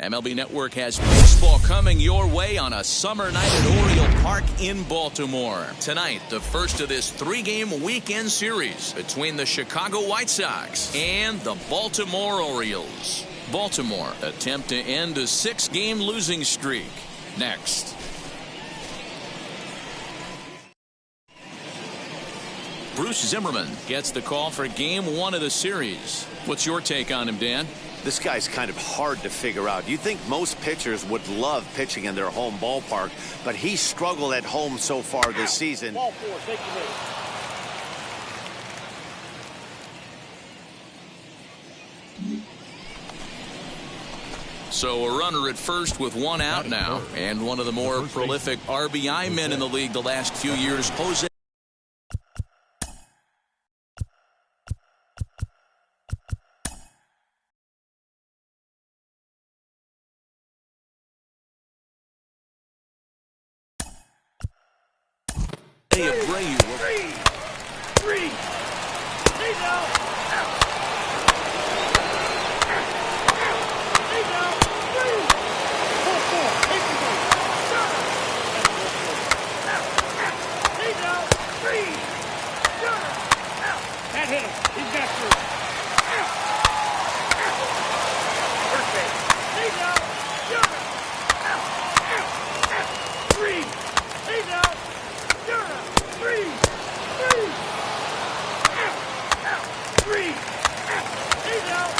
MLB Network has baseball coming your way on a summer night at Oriole Park in Baltimore. Tonight, the first of this three-game weekend series between the Chicago White Sox and the Baltimore Orioles. Baltimore attempt to end a six-game losing streak. Next. Bruce Zimmerman gets the call for game one of the series. What's your take on him, Dan? This guy's kind of hard to figure out. You think most pitchers would love pitching in their home ballpark, but he's struggled at home so far this season. Ball four, take the So a runner at first with one out now, and one of the more prolific RBI men in the league the last few years, Jose. Three. Stay down. Out. Stay down. Three. 4-4. Take the game. Shut up. Out. Stay down. Three. Shut up. Out. That hit him. He's got three. Out. First base. Stay down. Shut up. Out. Three. Stay down. Shut up. Three. Three. He's out.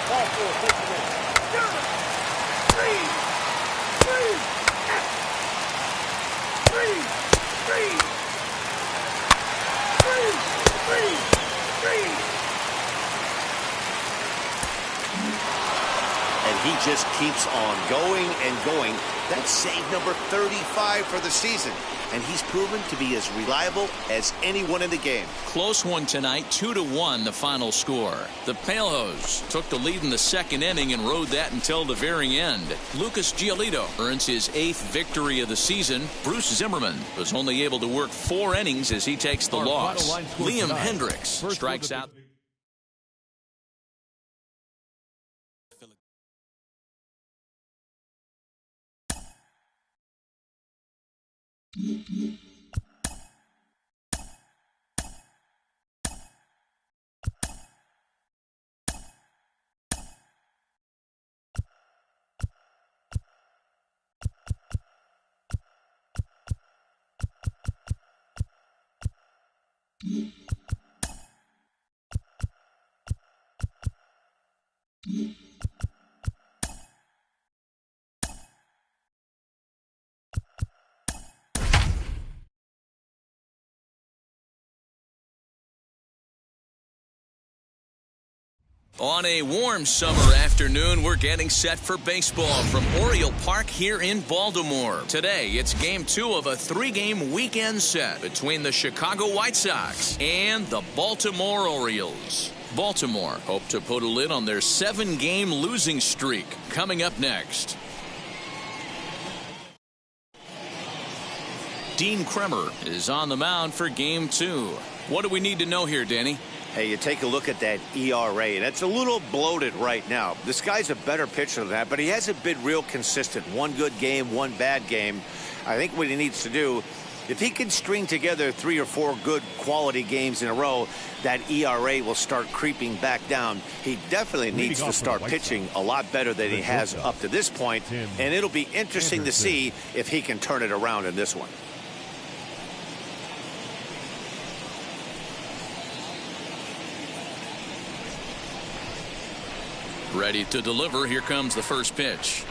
Ball four. Take the win. Three. And he just keeps on going and going. That's save number 35 for the season. And he's proven to be as reliable as anyone in the game. Close one tonight, 2-1 the final score. The Palehose took the lead in the second inning and rode that until the very end. Lucas Giolito earns his 8th victory of the season. Bruce Zimmerman was only able to work 4 innings as he takes the loss. Liam Hendricks strikes out. On a warm summer afternoon, we're getting set for baseball from Oriole Park here in Baltimore. Today, it's game 2 of a 3-game weekend set between the Chicago White Sox and the Baltimore Orioles. Baltimore hope to put a lid on their 7-game losing streak. Coming up next. Dean Kremer is on the mound for game 2. What do we need to know here, Danny? Hey, you take a look at that ERA, and it's a little bloated right now. This guy's a better pitcher than that, but he hasn't been real consistent. One good game, one bad game. I think what he needs to do, if he can string together 3 or 4 good quality games in a row, that ERA will start creeping back down. He definitely needs to start pitching a lot better than he has up to this point, and it'll be interesting to see if he can turn it around in this one. Ready to deliver. Here comes the first pitch.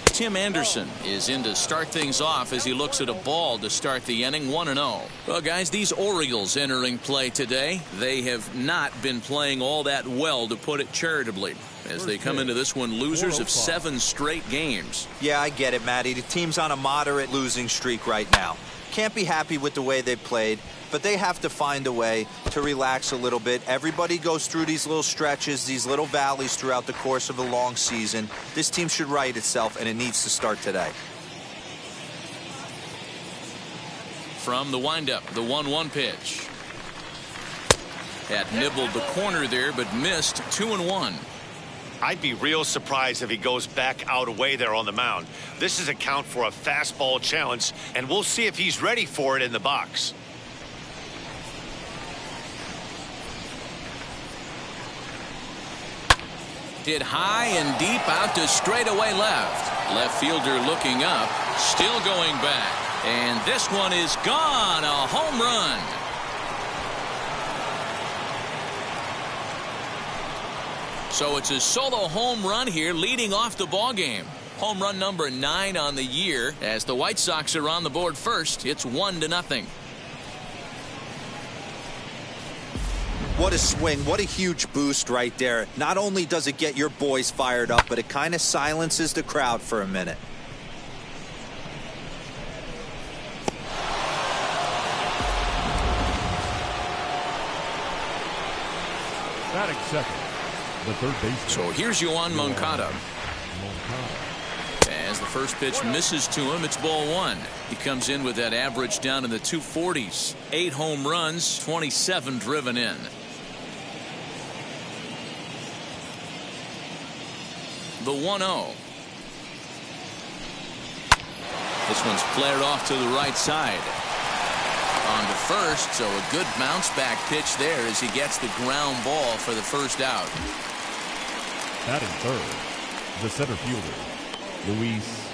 Tim Anderson is in to start things off as he looks at a ball to start the inning. 1-0. Well, guys, these Orioles entering play today, they have not been playing all that well, to put it charitably, as they come into this one losers of 7 straight games. Yeah, I get it, Matty. The team's on a moderate losing streak right now. Can't be happy with the way they played, but they have to find a way to relax a little bit. Everybody goes through these little stretches, these little valleys throughout the course of a long season. This team should right itself, and it needs to start today. From the windup, the 1-1 pitch. Had nibbled the corner there, but missed. 2-1. I'd be real surprised if he goes back out away there on the mound. This is a count for a fastball challenge, and we'll see if he's ready for it in the box. Hit high and deep out to straightaway left. Left fielder looking up, still going back. And this one is gone, a home run. So it's a solo home run here leading off the ball game. Home run number 9 on the year. As the White Sox are on the board first, it's 1-0. What a swing. What a huge boost right there. Not only does it get your boys fired up, but it kind of silences the crowd for a minute. Batting second, the third baseman. So here's Yoan Moncada. As the first pitch misses to him, it's ball 1. He comes in with that average down in the 240s. 8 home runs, 27 driven in. The 1-0. This one's flared off to the right side. On to first, so a good bounce back pitch there as he gets the ground ball for the first out. Batting third, the center fielder, Luis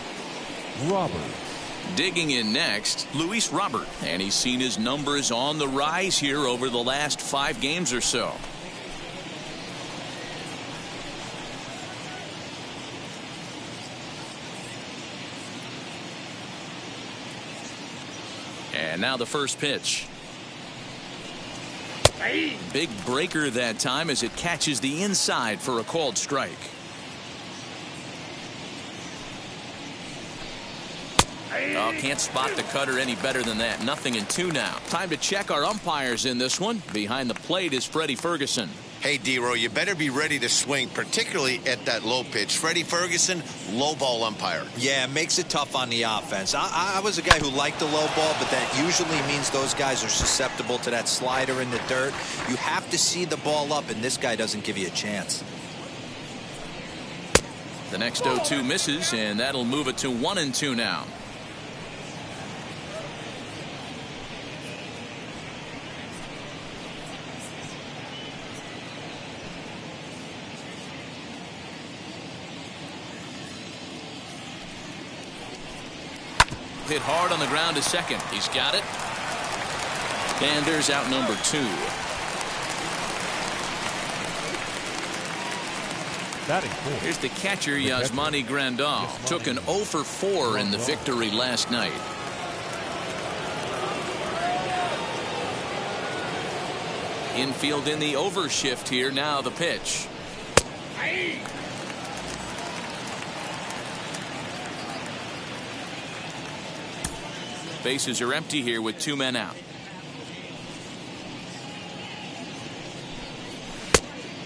Roberts. Digging in next, Luis Robert. And he's seen his numbers on the rise here over the last 5 games or so. And now the first pitch. Big breaker that time as it catches the inside for a called strike. Oh, can't spot the cutter any better than that. 0-2 now. Time to check our umpires in this one. Behind the plate is Freddie Ferguson. Hey, D-Row, you better be ready to swing, particularly at that low pitch. Freddie Ferguson, low ball umpire. Yeah, it makes it tough on the offense. I was a guy who liked the low ball, but that usually means those guys are susceptible to that slider in the dirt. You have to see the ball up, and this guy doesn't give you a chance. The next 0-2 misses, and that'll move it to 1-2 now. Hit hard on the ground to second. He's got it. And there's out number 2. Batting fourth. Here's the catcher, Yasmani Grandal. Took an 0 for 4 in the victory last night. Infield in the overshift here. Now the pitch. Bases are empty here with 2 men out.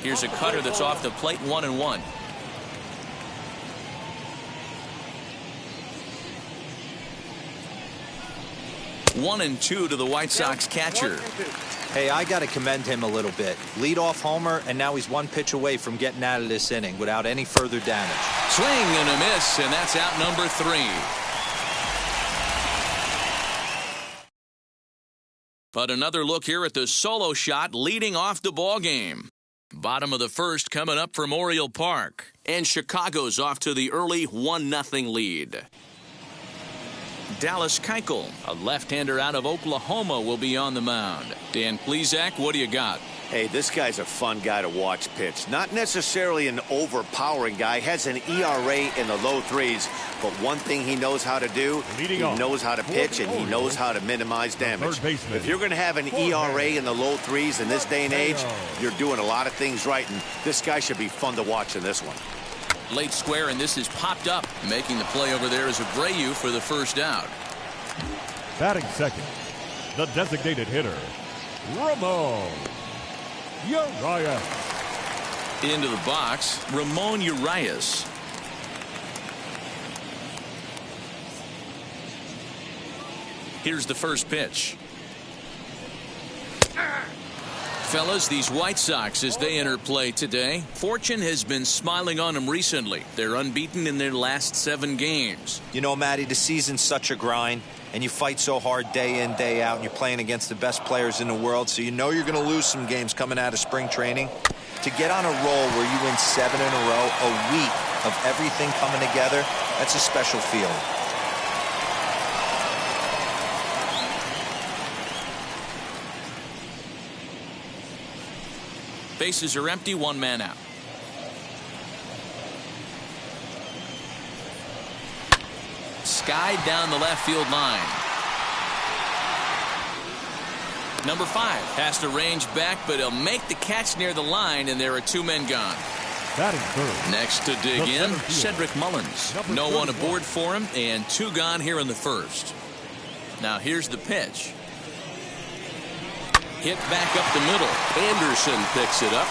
Here's a cutter that's off the plate. 1-1. One and two to the White Sox catcher. Hey, I got to commend him a little bit. Leadoff homer, and now he's 1 pitch away from getting out of this inning without any further damage. Swing and a miss, and that's out number 3. But another look here at the solo shot leading off the ball game. Bottom of the first coming up from Oriole Park. And Chicago's off to the early 1-0 lead. Dallas Keuchel, a left-hander out of Oklahoma, will be on the mound. Dan Plesac, what do you got? Hey, this guy's a fun guy to watch pitch. Not necessarily an overpowering guy. Has an ERA in the low 3s. But one thing he knows how to do, he knows how to pitch, and he knows how to minimize damage. If you're going to have an ERA in the low 3s in this day and age, you're doing a lot of things right, and this guy should be fun to watch in this one. Late square, and this is popped up. Making the play over there is Abreu for the first out. Batting second, the designated hitter, Ramon Urias. Into the box, Ramon Urias. Here's the first pitch. Fellas, these White Sox, as they enter play today, fortune has been smiling on them recently. They're unbeaten in their last 7 games. You know, Matty, the season's such a grind, and you fight so hard day in, day out, and you're playing against the best players in the world, so you know you're going to lose some games coming out of spring training. To get on a roll where you win 7 in a row, a week of everything coming together, that's a special feeling. Bases are empty, 1 man out. Skied down the left field line. Number 5 has to range back, but he'll make the catch near the line, and there are 2 men gone. Next to dig in, Cedric Mullins. No one aboard for him, and 2 gone here in the first. Now here's the pitch. Hit back up the middle. Anderson picks it up.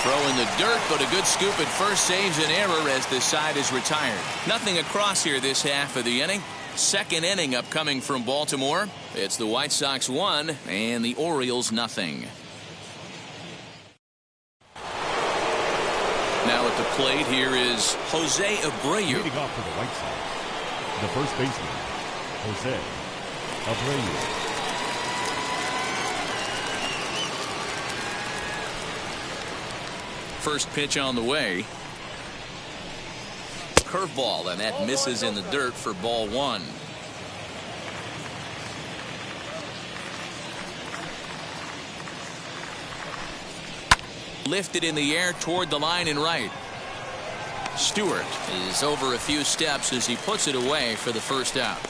Throw in the dirt, but a good scoop at first saves an error as the side is retired. Nothing across here this half of the inning. Second inning upcoming from Baltimore. It's the White Sox 1 and the Orioles nothing. Now at the plate, here is Jose Abreu. Leading off for the White Sox, the first baseman, Jose Abreu. First pitch on the way. Curveball, and that misses in the dirt for ball 1. Lifted in the air toward the line and right. Stewart is over a few steps as he puts it away for the first out.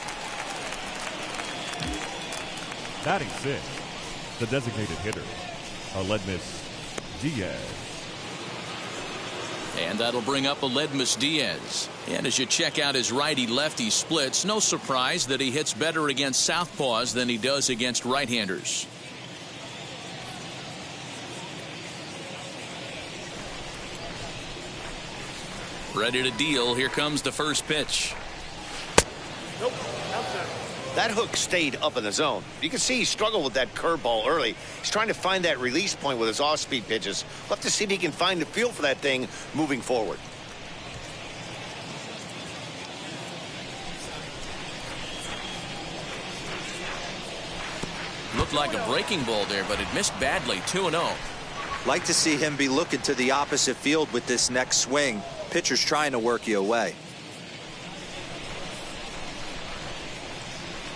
Batting 6th, the designated hitter, Aledmys Diaz. And that'll bring up Aledmys Diaz. And as you check out his righty-lefty splits, no surprise that he hits better against southpaws than he does against right-handers. Ready to deal. Here comes the first pitch. Nope. Outside. That hook stayed up in the zone. You can see he struggled with that curveball early. He's trying to find that release point with his off-speed pitches. We'll have to see if he can find the feel for that thing moving forward. Looked like a breaking ball there, but it missed badly. 2-0. Like to see him be looking to the opposite field with this next swing. Pitcher's trying to work you away.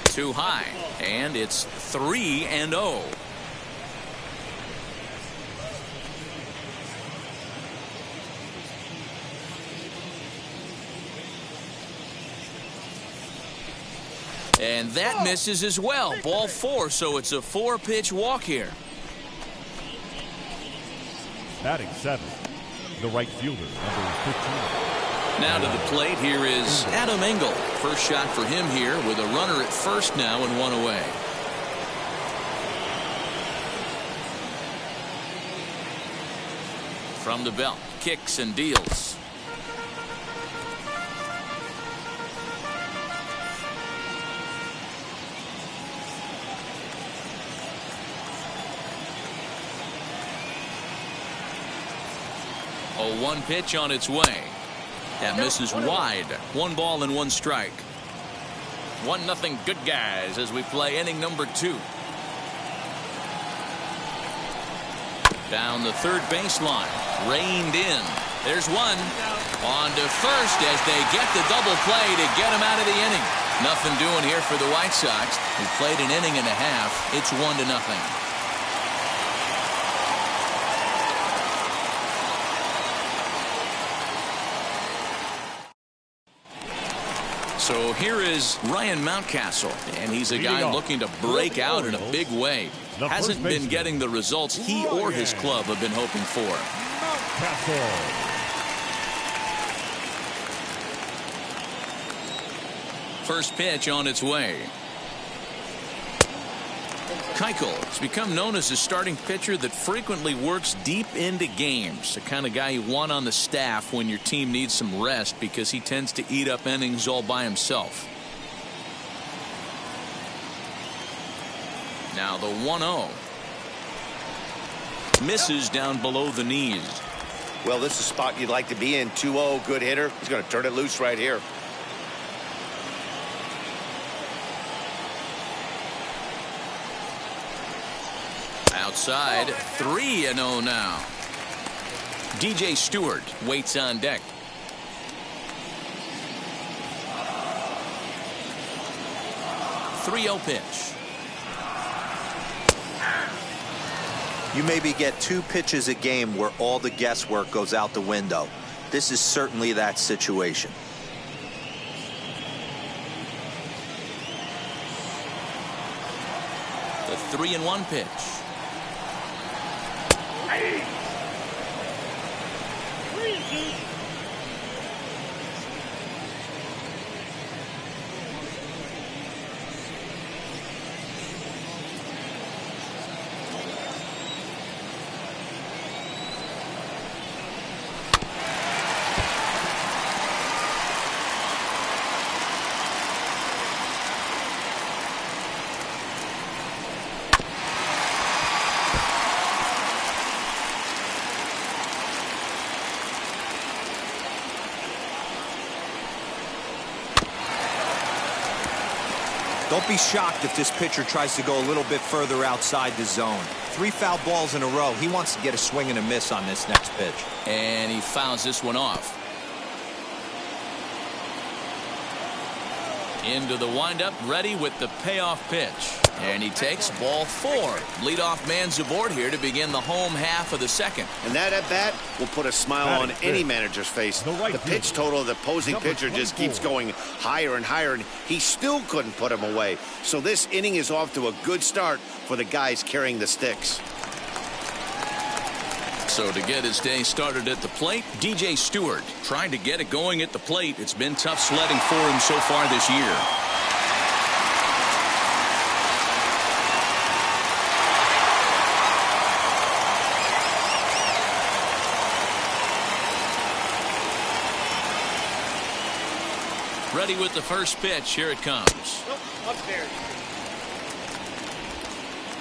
Too high, and it's 3-0. And that misses as well. Ball 4, so it's a 4-pitch walk here. Batting 7th, the right fielder, number 15. Now to the plate, here is Adam Engel. First shot for him here with a runner at first now and 1 away. From the belt, kicks and deals. A 1 pitch on its way. That misses wide. 1 ball and 1 strike. 1-0 good guys as we play inning number 2. Down the third baseline. Reined in. There's 1. On to first as they get the double play to get him out of the inning. Nothing doing here for the White Sox, who played an inning and a half. It's 1-0. So here is Ryan Mountcastle, and he's a guy looking to break out in a big way. Hasn't been getting the results he or his club have been hoping for. First pitch on its way. Keuchel has become known as a starting pitcher that frequently works deep into games. The kind of guy you want on the staff when your team needs some rest because he tends to eat up innings all by himself. Now the 1-0. Misses down below the knees. Well, this is a spot you'd like to be in. 2-0, good hitter. He's going to turn it loose right here. Outside, 3-0 now. DJ Stewart waits on deck. 3-0 pitch. You maybe get 2 pitches a game where all the guesswork goes out the window. This is certainly that situation. The 3-1 pitch. Don't be shocked if this pitcher tries to go a little bit further outside the zone. 3 foul balls in a row. He wants to get a swing and a miss on this next pitch. And he fouls this one off. Into the windup, ready with the payoff pitch. And he takes ball 4. Leadoff man's aboard here to begin the home half of the second. And that at bat will put a smile on any manager's face. The pitch total of the opposing pitcher just keeps going higher and higher, and he still couldn't put him away. So this inning is off to a good start for the guys carrying the sticks. So to get his day started at the plate, DJ Stewart trying to get it going at the plate. It's been tough sledding for him so far this year. Ready with the first pitch. Here it comes.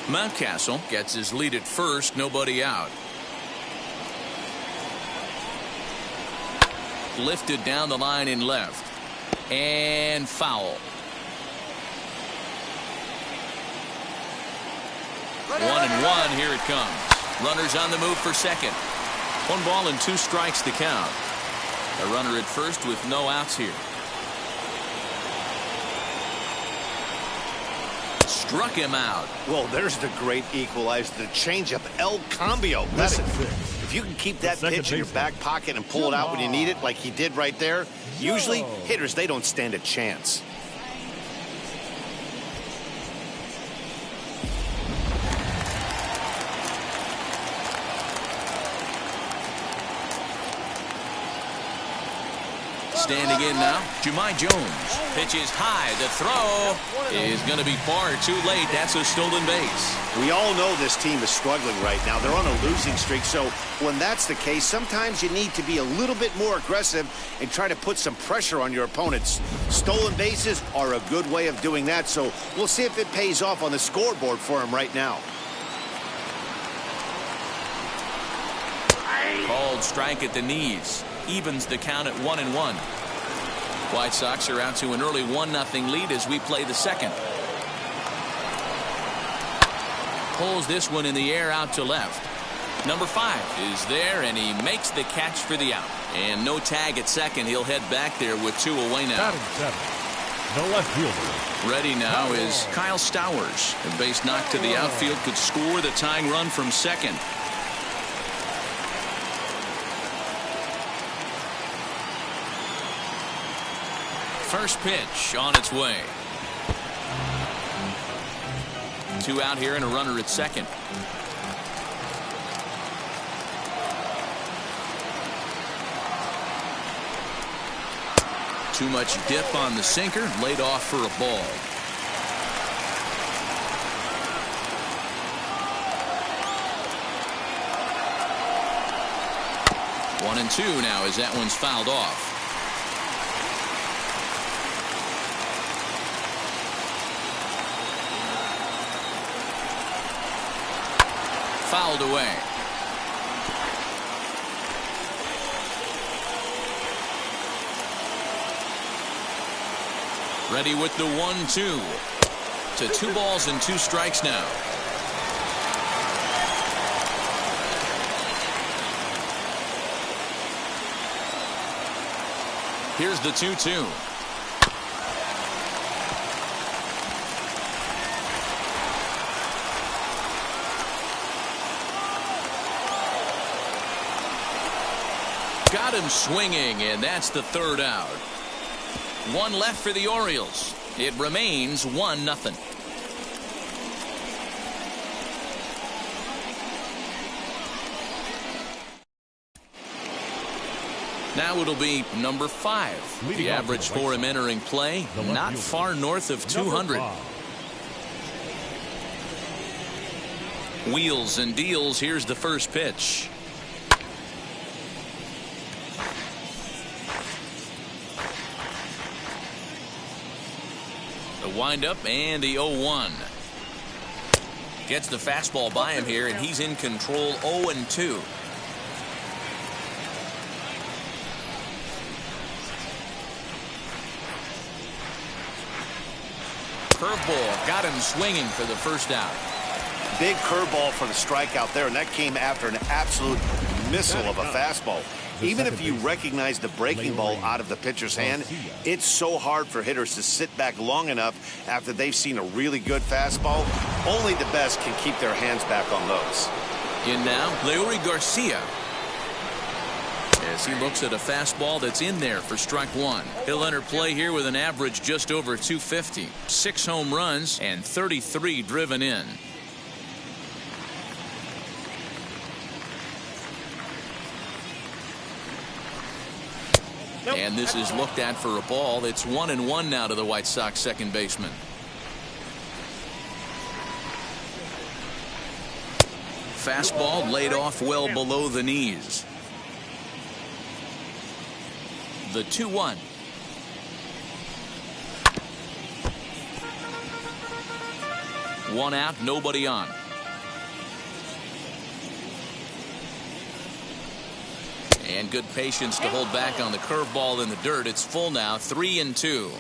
Mountcastle gets his lead at first, nobody out. Lifted down the line in left. And foul. 1-1, here it comes. Runners on the move for second. 1 ball and 2 strikes to count. A runner at first with no outs here. Struck him out. Well, there's the great equalizer, the changeup, El Cambio. Listen, if you can keep that pitch in your back pocket and pull it out when you need it, like he did right there, usually hitters, they don't stand a chance. Standing in now, Jahmai Jones. Pitches high. The throw is going to be far too late. That's a stolen base. We all know this team is struggling right now. They're on a losing streak, so when that's the case, sometimes you need to be a little bit more aggressive and try to put some pressure on your opponents. Stolen bases are a good way of doing that, so we'll see if it pays off on the scoreboard for him right now. Called strike at the knees. Evens the count at 1-1. White Sox are out to an early 1-0 lead as we play the second. Pulls this one in the air out to left. Number 5 is there, and he makes the catch for the out. And no tag at second. He'll head back there with 2 away now. The left fielder. Ready now is Kyle Stowers. A base knock to the outfield could score the tying run from second. First pitch on its way. 2 out here and a runner at second. Too much dip on the sinker, laid off for a ball. One and 2 now as that one's fouled off. Fouled away. Ready with the 1-2. To 2 balls and 2 strikes now. Here's the 2-2. Got him swinging, and that's the 3rd out. 1 left for the Orioles. It remains 1-0. Now it'll be number 5. The average for him entering play, not far north of 200. Wheels and deals. Here's the first pitch. The windup and the 0-1. Gets the fastball by him here, and he's in control. 0-2. Curveball got him swinging for the first out. Big curveball for the strikeout there, and that came after an absolute missile of a fastball. Even if you recognize the breaking ball out of the pitcher's hand, it's so hard for hitters to sit back long enough after they've seen a really good fastball. Only the best can keep their hands back on those. In now, Leury Garcia. As he looks at a fastball that's in there for strike 1. He'll enter play here with an average just over 250. 6 home runs and 33 driven in. And this is looked at for a ball. It's 1-1 now to the White Sox second baseman. Fastball laid off well below the knees. The 2-1. One out, nobody on. And good patience to hold back on the curveball in the dirt. It's full now, 3-2.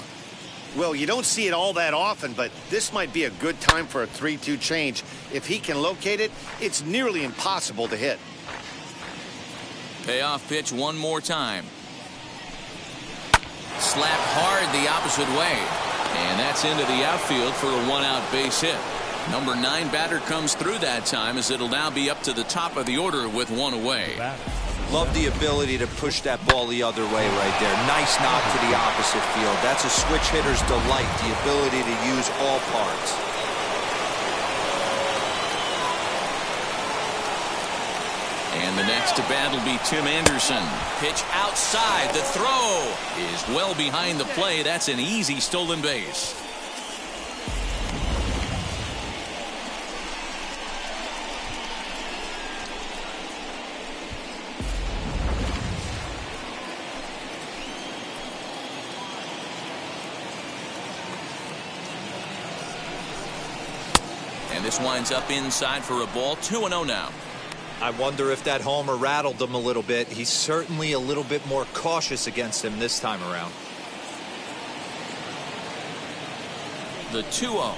Well, you don't see it all that often, but this might be a good time for a 3-2 change. If he can locate it, it's nearly impossible to hit. Payoff pitch one more time. Slapped hard the opposite way. And that's into the outfield for a 1-out base hit. Number 9 batter comes through that time, as it'll now be up to the top of the order with 1 away. Love the ability to push that ball the other way right there. Nice knock to the opposite field. That's a switch hitter's delight, the ability to use all parts. And the next to bat will be Tim Anderson. Pitch outside. The throw is well behind the play. That's an easy stolen base. And this winds up inside for a ball. 2-0 now. I wonder if that homer rattled him a little bit. He's certainly a little bit more cautious against him this time around. The 2-0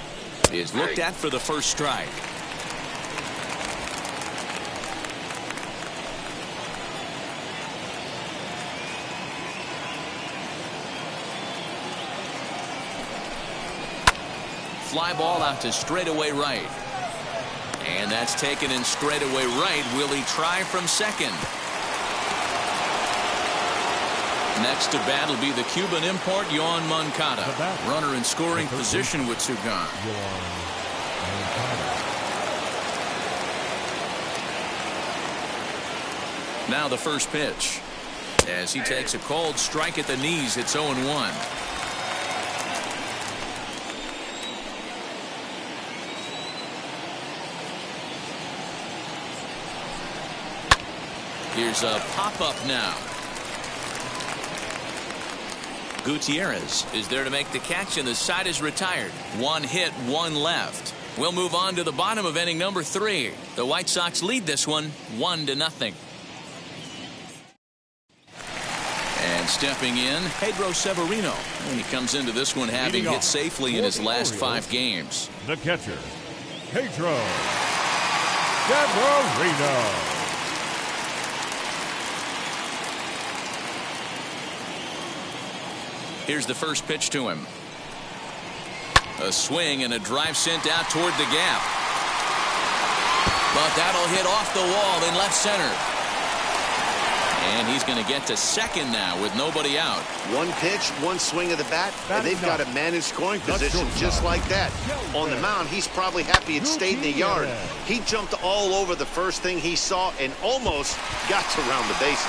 is looked at for the first strike. Fly ball out to straightaway right. And that's taken in straightaway right. Will he try from second? Next to bat will be the Cuban import, Yoan Moncada. Runner in scoring position with 2 gone. Now the first pitch. As he takes a cold strike at the knees, it's 0-1. Here's a pop-up now. Gutierrez is there to make the catch, and the side is retired. 1 hit, 1 left. We'll move on to the bottom of inning number 3. The White Sox lead this one 1-0. And And stepping in, Pedro Severino. And he comes into this one having hit safely in his last 5 games. The catcher, Pedro Severino. Here's the first pitch to him. A swing and a drive sent out toward the gap. But that'll hit off the wall in left center. And he's going to get to second now with nobody out. One pitch, one swing of the bat, and they've got a man in scoring position just like that. On the mound, he's probably happy it stayed in the yard. He jumped all over the first thing he saw and almost got to round the bases.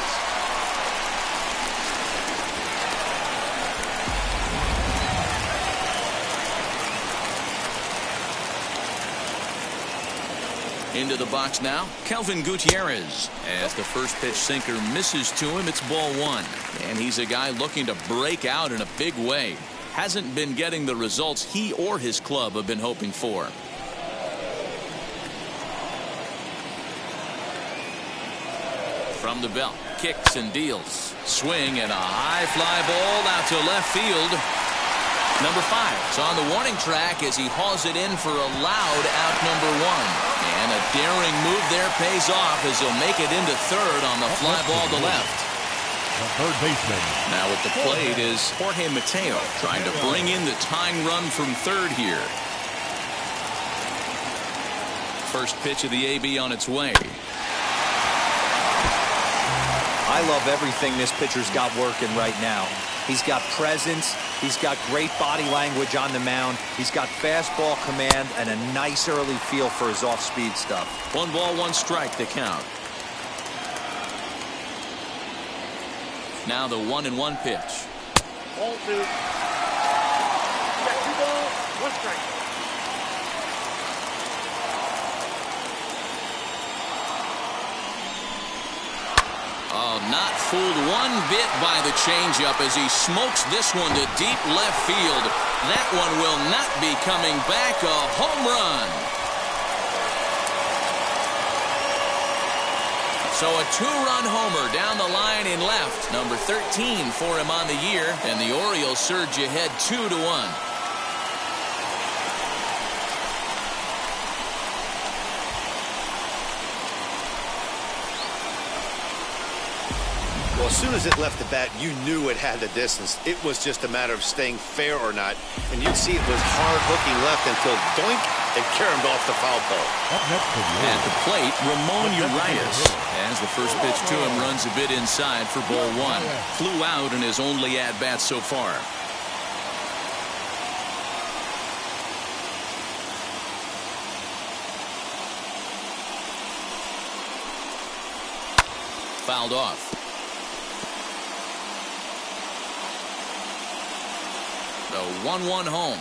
Into the box now, Kelvin Gutierrez. As the first pitch sinker misses to him, it's ball 1. And he's a guy looking to break out in a big way. Hasn't been getting the results he or his club have been hoping for. From the belt, kicks and deals. Swing and a high fly ball out to left field. Number 5 is on the warning track as he hauls it in for a loud out number 1. And a daring move there pays off as he'll make it into third on the fly ball to left. The third baseman. Now at the plate is Jorge Mateo trying to bring in the tying run from third here. First pitch of the AB on its way. I love everything this pitcher's got working right now. He's got presence. He's got great body language on the mound. He's got fastball command and a nice early feel for his off-speed stuff. 1 ball, 1 strike the count. Now the 1-1 pitch. Ball 2. You got 2 balls, 1 strike. Oh, not fooled one bit by the changeup as he smokes this one to deep left field. That one will not be coming back. A home run. So a 2-run homer down the line in left. Number 13 for him on the year. And the Orioles surge ahead 2-1. Well, as soon as it left the bat, you knew it had the distance. It was just a matter of staying fair or not. And you'd see it was hard hooking left until doink, it caromed off the foul pole. At the plate, Ramon Urias. As the first pitch to him runs a bit inside for ball 1. Flew out in his only at-bat so far. Fouled off. The 1-1 home.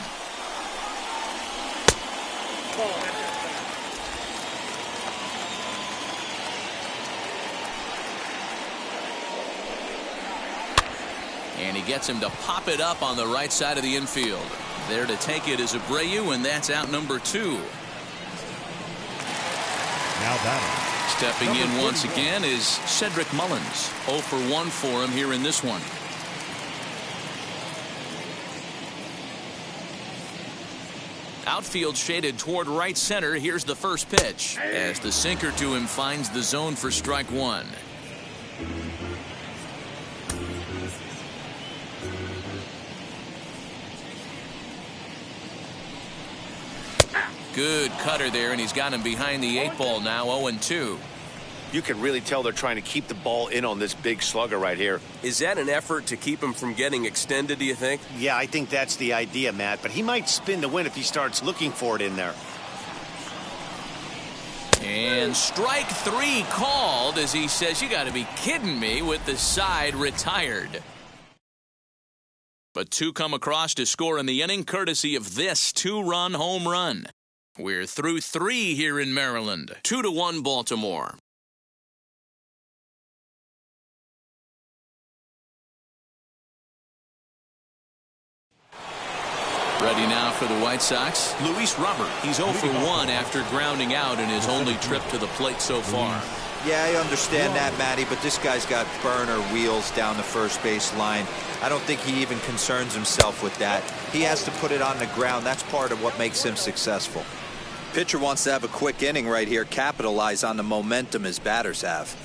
And he gets him to pop it up on the right side of the infield. There to take it is Abreu, and that's out number 2. Now batting. Stepping in once again is Cedric Mullins. 0 for 1 for him here in this one. Outfield shaded toward right center. Here's the first pitch as the sinker to him finds the zone for strike 1. Good cutter there, and he's got him behind the 8 ball now. 0-2. You can really tell they're trying to keep the ball in on this big slugger right here. Is that an effort to keep him from getting extended, do you think? Yeah, I think that's the idea, Matt. But he might spin to win if he starts looking for it in there. And strike 3 called as he says, you got to be kidding me, with the side retired. But 2 come across to score in the inning, courtesy of this 2-run home run. We're through 3 here in Maryland. 2-1 Baltimore. Ready now for the White Sox, Luis Robert. He's 0 for 1 after grounding out in his only trip to the plate so far. Yeah, I understand that, Matty, but this guy's got burner wheels down the first base line. I don't think he even concerns himself with that. He has to put it on the ground. That's part of what makes him successful. Pitcher wants to have a quick inning right here, capitalize on the momentum his batters have.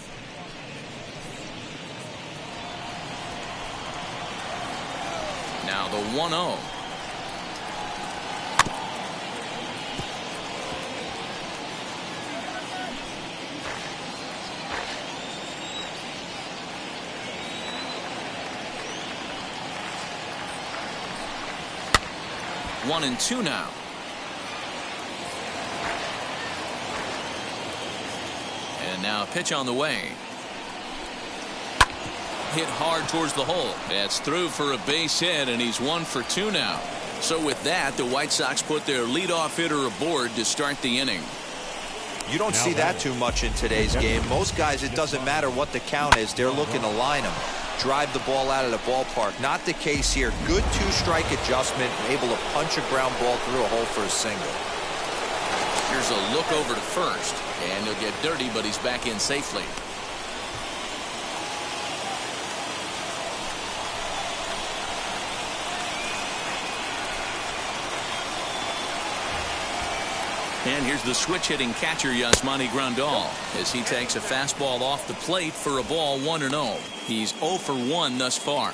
Now the 1-0. One and two now. And now a pitch on the way. Hit hard towards the hole. That's through for a base hit, and he's 1 for 2 now. So with that, the White Sox put their leadoff hitter aboard to start the inning. You don't see that too much in today's game. Most guys, it doesn't matter what the count is. They're looking to line them, drive the ball out of the ballpark. Not the case here. Good two-strike adjustment, able to punch a ground ball through a hole for a single. Here's a look over to first, and he'll get dirty, but he's back in safely. And here's the switch-hitting catcher, Yasmani Grandal, as he takes a fastball off the plate for a ball 1-0. He's 0 for 1 thus far.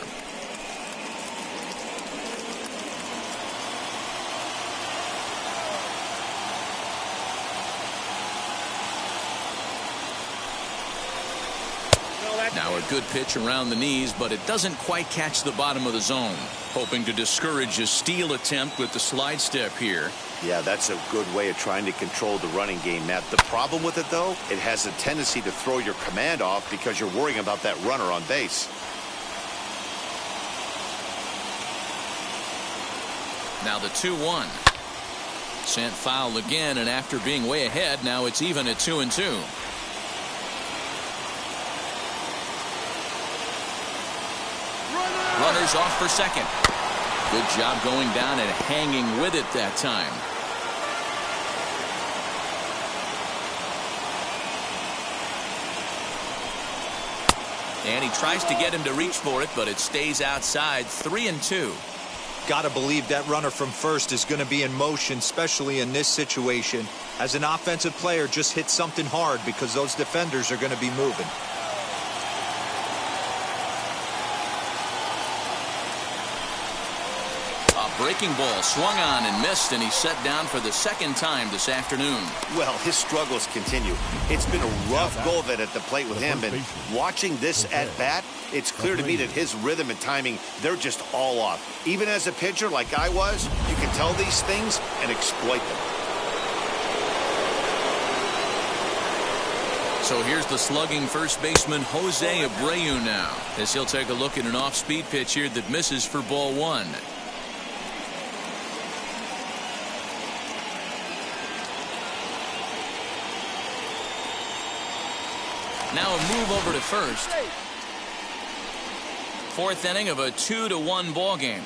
Now a good pitch around the knees, but it doesn't quite catch the bottom of the zone. Hoping to discourage a steal attempt with the slide step here. Yeah, that's a good way of trying to control the running game, Matt. The problem with it, though, it has a tendency to throw your command off because you're worrying about that runner on base. Now the 2-1. Sent foul again, and after being way ahead, now it's even at 2-2. Runners off for second. Good job going down and hanging with it that time. And he tries to get him to reach for it, but it stays outside. 3-2. Gotta believe that runner from first is going to be in motion, especially in this situation. As an offensive player, just hit something hard because those defenders are going to be moving. Breaking ball swung on and missed, and he's set down for the second time this afternoon. Well, his struggles continue. It's been a rough go of it at the plate with him, and watching this at bat, it's clear to me that his rhythm and timing, they're just all off. Even as a pitcher like I was, you can tell these things and exploit them. So here's the slugging first baseman Jose Abreu now, as he'll take a look at an off-speed pitch here that misses for ball 1. Now a move over to first. Fourth inning of a 2-1 ball game.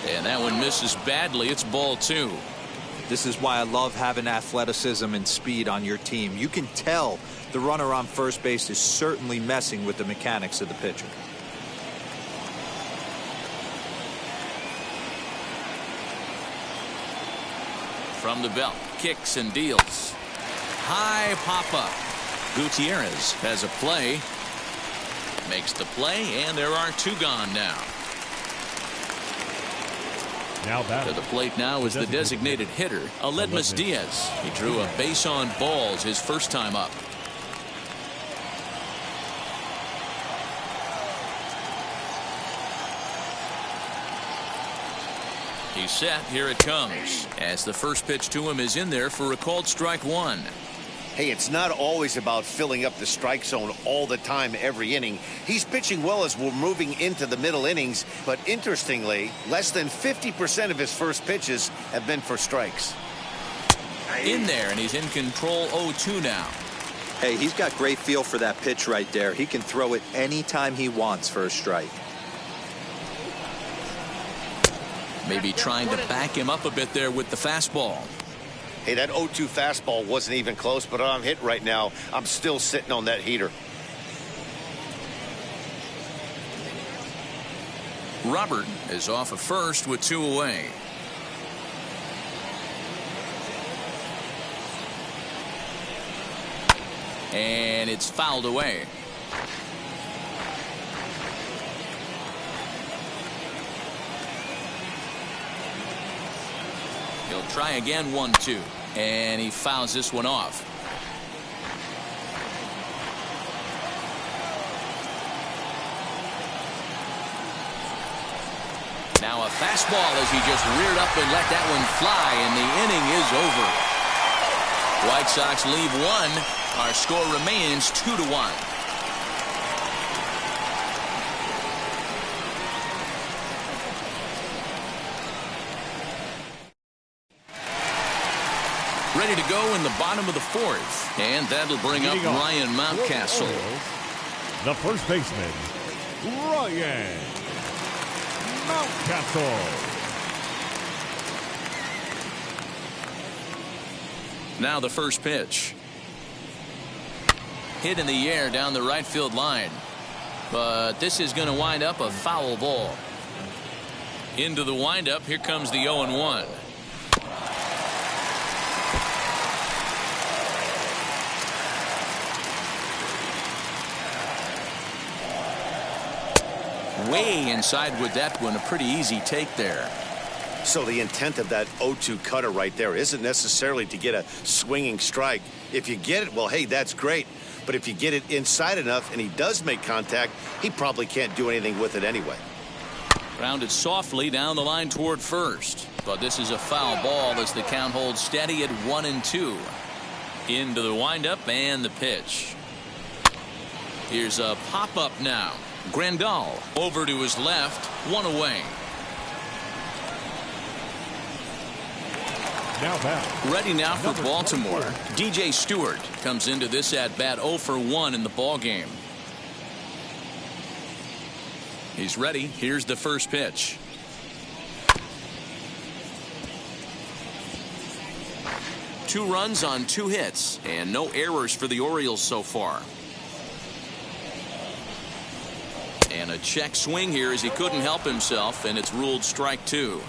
And that one misses badly. It's ball 2. This is why I love having athleticism and speed on your team. You can tell the runner on first base is certainly messing with the mechanics of the pitcher. From the belt, kicks and deals. High pop-up. Gutierrez has a play. Makes the play, and there are 2 gone now. To the plate now is the designated hitter, Aledmus Diaz. He drew a base on balls his first time up. He's set. Here it comes. As the first pitch to him is in there for a called strike 1. Hey, it's not always about filling up the strike zone all the time every inning. He's pitching well as we're moving into the middle innings, but interestingly, less than 50% of his first pitches have been for strikes. In there, and he's in control 0-2 now. Hey, he's got great feel for that pitch right there. He can throw it anytime he wants for a strike. Maybe trying to back him up a bit there with the fastball. Hey, that 0-2 fastball wasn't even close, but I'm hit right now. I'm still sitting on that heater. Robert is off at first with 2 away. And it's fouled away. He'll try again, 1-2. And he fouls this one off. Now a fastball as he just reared up and let that one fly, and the inning is over. White Sox leave 1. Our score remains 2-1. Ready to go in the bottom of the 4th, and that'll bring up Ryan Mountcastle. The first baseman, Ryan Mountcastle. Now the first pitch. Hit in the air down the right field line. But this is going to wind up a foul ball. Into the windup, here comes the 0-1. Way inside with that one. A pretty easy take there. So the intent of that 0-2 cutter right there isn't necessarily to get a swinging strike. If you get it, well, hey, that's great. But if you get it inside enough and he does make contact, he probably can't do anything with it anyway. Grounded softly down the line toward first. But this is a foul ball as the count holds steady at 1-2. Into the windup and the pitch. Here's a pop-up now. Grandal over to his left, 1 away. Now back. Ready now for Number Baltimore. 24. DJ Stewart comes into this at bat 0 for 1 in the ball game. He's ready. Here's the first pitch. Two runs on 2 hits and no errors for the Orioles so far. And a check swing here as he couldn't help himself, and it's ruled strike 2.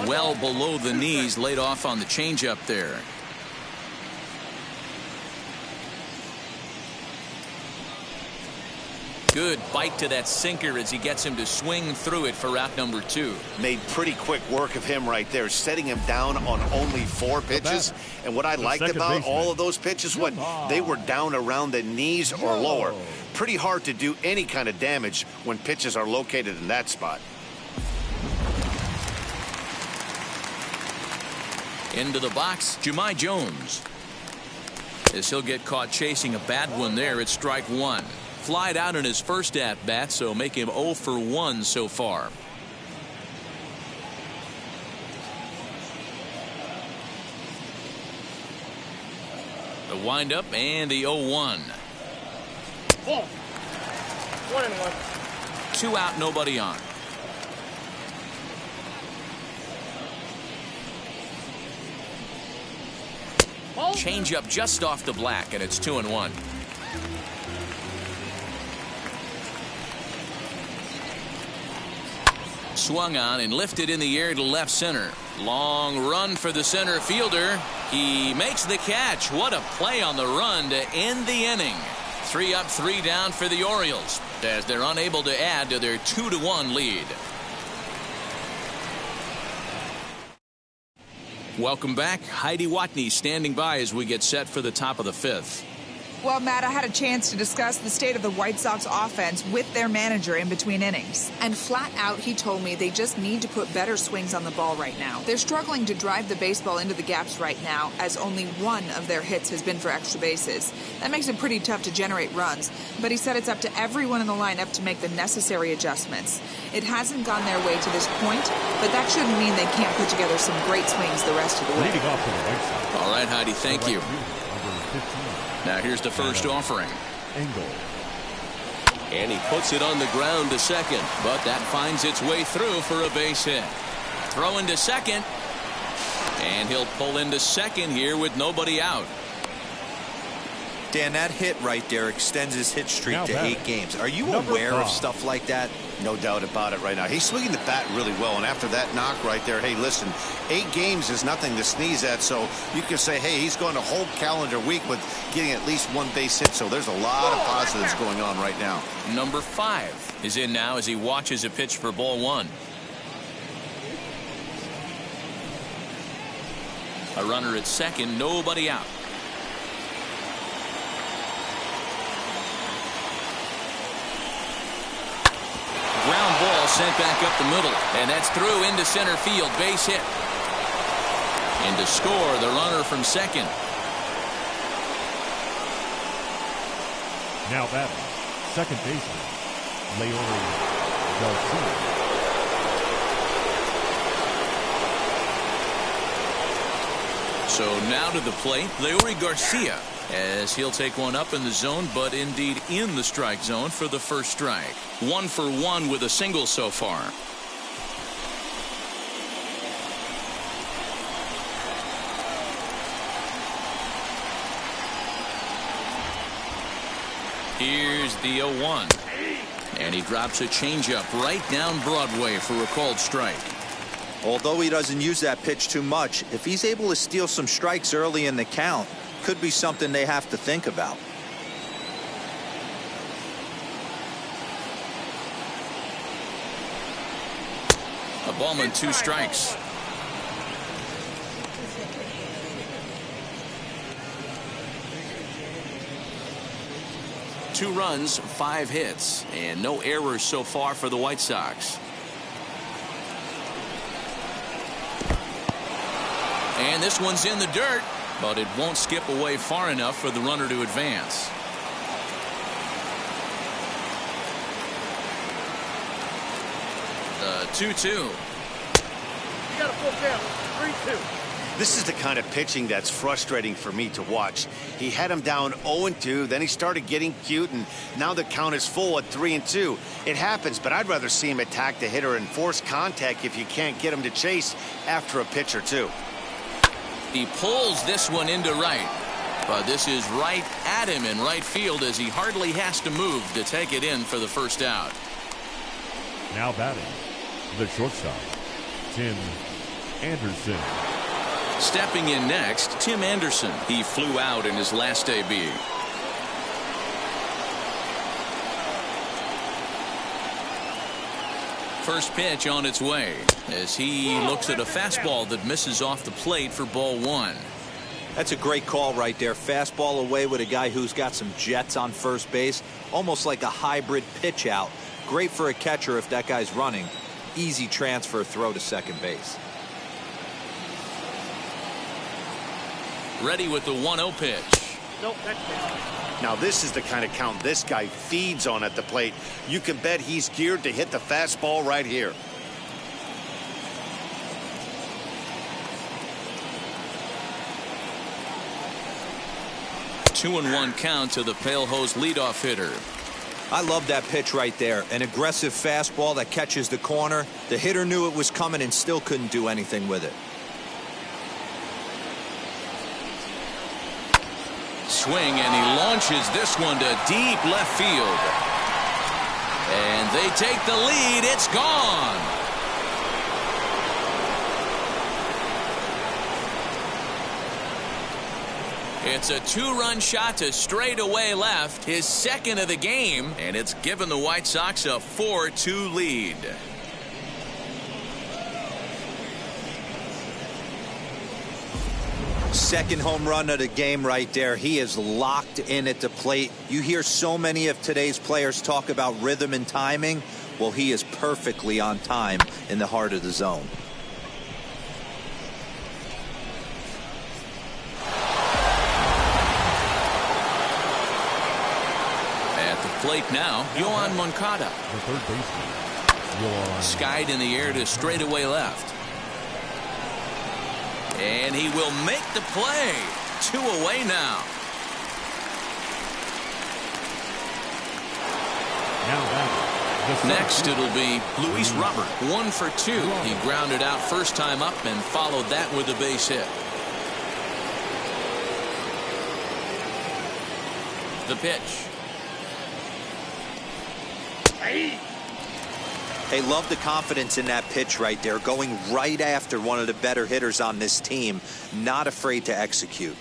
Well below the knees, laid off on the changeup there. Good bite to that sinker as he gets him to swing through it for out number 2. Made pretty quick work of him right there, setting him down on only 4 pitches. And what I liked about all of those pitches, what they were down around the knees or lower. Pretty hard to do any kind of damage when pitches are located in that spot. Into the box, Jahmai Jones. As he'll get caught chasing a bad one there, it's strike 1. Flied out in his first at bat, so make him 0 for 1 so far. The windup and the 0-1. 1-1. 2 out, nobody on. Change up just off the black, and it's 2-1. Swung on and lifted in the air to left center. Long run for the center fielder. He makes the catch. What a play on the run to end the inning. 3 up, 3 down for the Orioles as they're unable to add to their 2-1 lead. Welcome back. Heidi Watney standing by as we get set for the top of the 5th. Well, Matt, I had a chance to discuss the state of the White Sox offense with their manager in between innings. And flat out, he told me they just need to put better swings on the ball right now. They're struggling to drive the baseball into the gaps right now, as only 1 of their hits has been for extra bases. That makes it pretty tough to generate runs, but he said it's up to everyone in the lineup to make the necessary adjustments. It hasn't gone their way to this point, but that shouldn't mean they can't put together some great swings the rest of the way. Leading off for the White Sox. All right, Heidi, thank you. Number 15. Now here's the first offering. Angle. And he puts it on the ground to second, but that finds its way through for a base hit. Throw into second, and he'll pull into second here with nobody out. Dan, that hit right there extends his hit streak Now to batting. 8 games. Are you Number aware of 5. stuff like that? No doubt about it right now. He's swinging the bat really well, and after that knock right there, hey, listen, 8 games is nothing to sneeze at, so you can say, hey, he's going a whole calendar week with getting at least 1 base hit, so there's a lot of positives going on right now. Number 5 is in now as he watches a pitch for ball 1. A runner at second, nobody out. Ground ball sent back up the middle, and that's through into center field. Base hit. And to score, the runner from second. Now batting. Second baseman. Leori Garcia. So now to the plate, Leori Garcia, as he'll take one up in the zone, but indeed in the strike zone for the first strike. 1 for 1 with a single so far. Here's the 0-1. And he drops a changeup right down Broadway for a called strike. Although he doesn't use that pitch too much, if he's able to steal some strikes early in the count, could be something they have to think about. A ball and 2 strikes. Two runs, 5 hits, and no errors so far for the White Sox. And this one's in the dirt, but it won't skip away far enough for the runner to advance. The 2-2. You got a full count. 3-2. This is the kind of pitching that's frustrating for me to watch. He had him down 0-2, then he started getting cute, and now the count is full at 3-2. It happens, but I'd rather see him attack the hitter and force contact if you can't get him to chase after a pitch or two. He pulls this one into right, but this is right at him in right field as he hardly has to move to take it in for the first out. Now batting. The shortstop, Tim Anderson. Stepping in next, Tim Anderson. He flew out in his last debut. First pitch on its way as he looks at a fastball that misses off the plate for ball 1. That's a great call right there. Fastball away with a guy who's got some jets on first base, almost like a hybrid pitch out. Great for a catcher if that guy's running. Easy transfer throw to second base. Ready with the 1-0 pitch. Nope, that's it. Now this is the kind of count this guy feeds on at the plate. You can bet he's geared to hit the fastball right here. Two and 1 count to the Pale Hose leadoff hitter. I love that pitch right there. An aggressive fastball that catches the corner. The hitter knew it was coming and still couldn't do anything with it. Swing, and he launches this one to deep left field. And they take the lead. It's gone. It's a 2-run shot to straightaway left, his second of the game, and it's given the White Sox a 4-2 lead. Second home run of the game right there. He is locked in at the plate. You hear so many of today's players talk about rhythm and timing. Well, he is perfectly on time in the heart of the zone. At the plate now, Yoan Moncada. The third baseman, Yoan. Skied in the air to straightaway left. And he will make the play. 2 away now. Now batting. Next, it'll be Luis Robert. 1 for 2. He grounded out first time up and followed that with a base hit. The pitch. Hey, love the confidence in that pitch right there, going right after one of the better hitters on this team, not afraid to execute.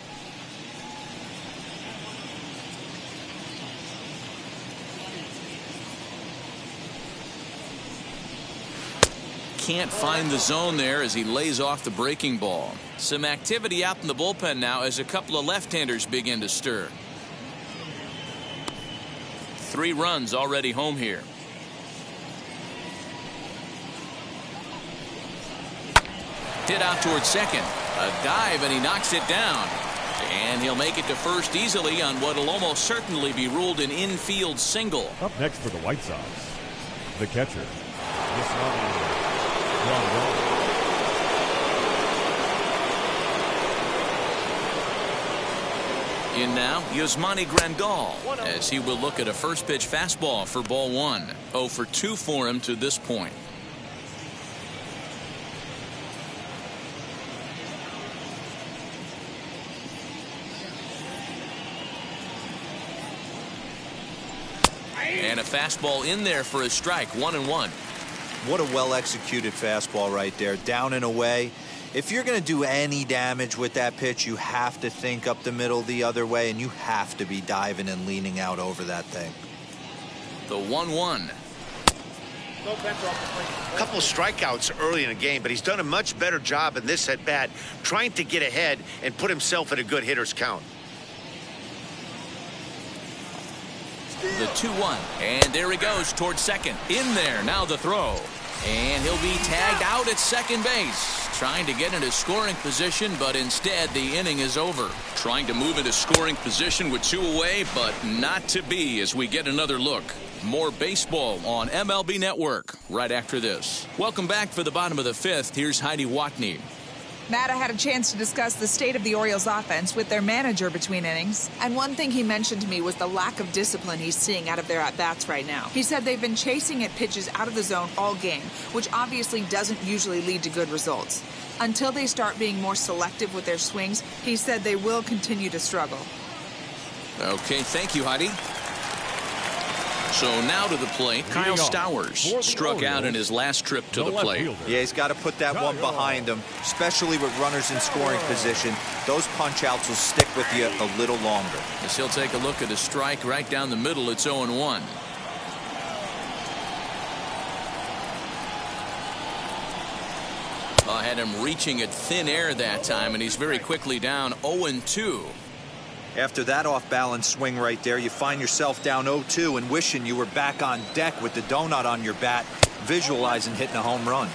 Can't find the zone there as he lays off the breaking ball. Some activity out in the bullpen now as a couple of left-handers begin to stir. 3 runs already home here. Hit out towards second. A dive and he knocks it down. And he'll make it to first easily on what will almost certainly be ruled an infield single. Up next for the White Sox, the catcher, In now, Yasmani Grandal, as he will look at a first pitch fastball for ball 1. 0 for 2 for him to this point. And a fastball in there for a strike. 1-1. What a well-executed fastball right there, down and away. If you're going to do any damage with that pitch, you have to think up the middle the other way, and you have to be diving and leaning out over that thing. The 1-1. A couple of strikeouts early in the game, but he's done a much better job in this at bat, trying to get ahead and put himself in a good hitter's count. The 2-1, and there he goes towards second. In there, now the throw. And he'll be tagged out at second base. Trying to get into scoring position, but instead the inning is over. Trying to move into scoring position with 2 away, but not to be as we get another look. More baseball on MLB Network right after this. Welcome back for the bottom of the 5th. Here's Heidi Watney. Matt, I had a chance to discuss the state of the Orioles offense with their manager between innings. And one thing he mentioned to me was the lack of discipline he's seeing out of their at-bats right now. He said they've been chasing at pitches out of the zone all game, which obviously doesn't usually lead to good results. Until they start being more selective with their swings, he said they will continue to struggle. Okay, thank you, Heidi. So now to the plate, Kyle Stowers struck out in his last trip to the plate. Yeah, he's got to put that one behind him, especially with runners in scoring position. Those punch-outs will stick with you a little longer. As he'll take a look at a strike right down the middle, it's 0-1. I had him reaching at thin air that time, and he's very quickly down 0-2. After that off-balance swing right there, you find yourself down 0-2 and wishing you were back on deck with the donut on your bat, visualizing hitting a home run.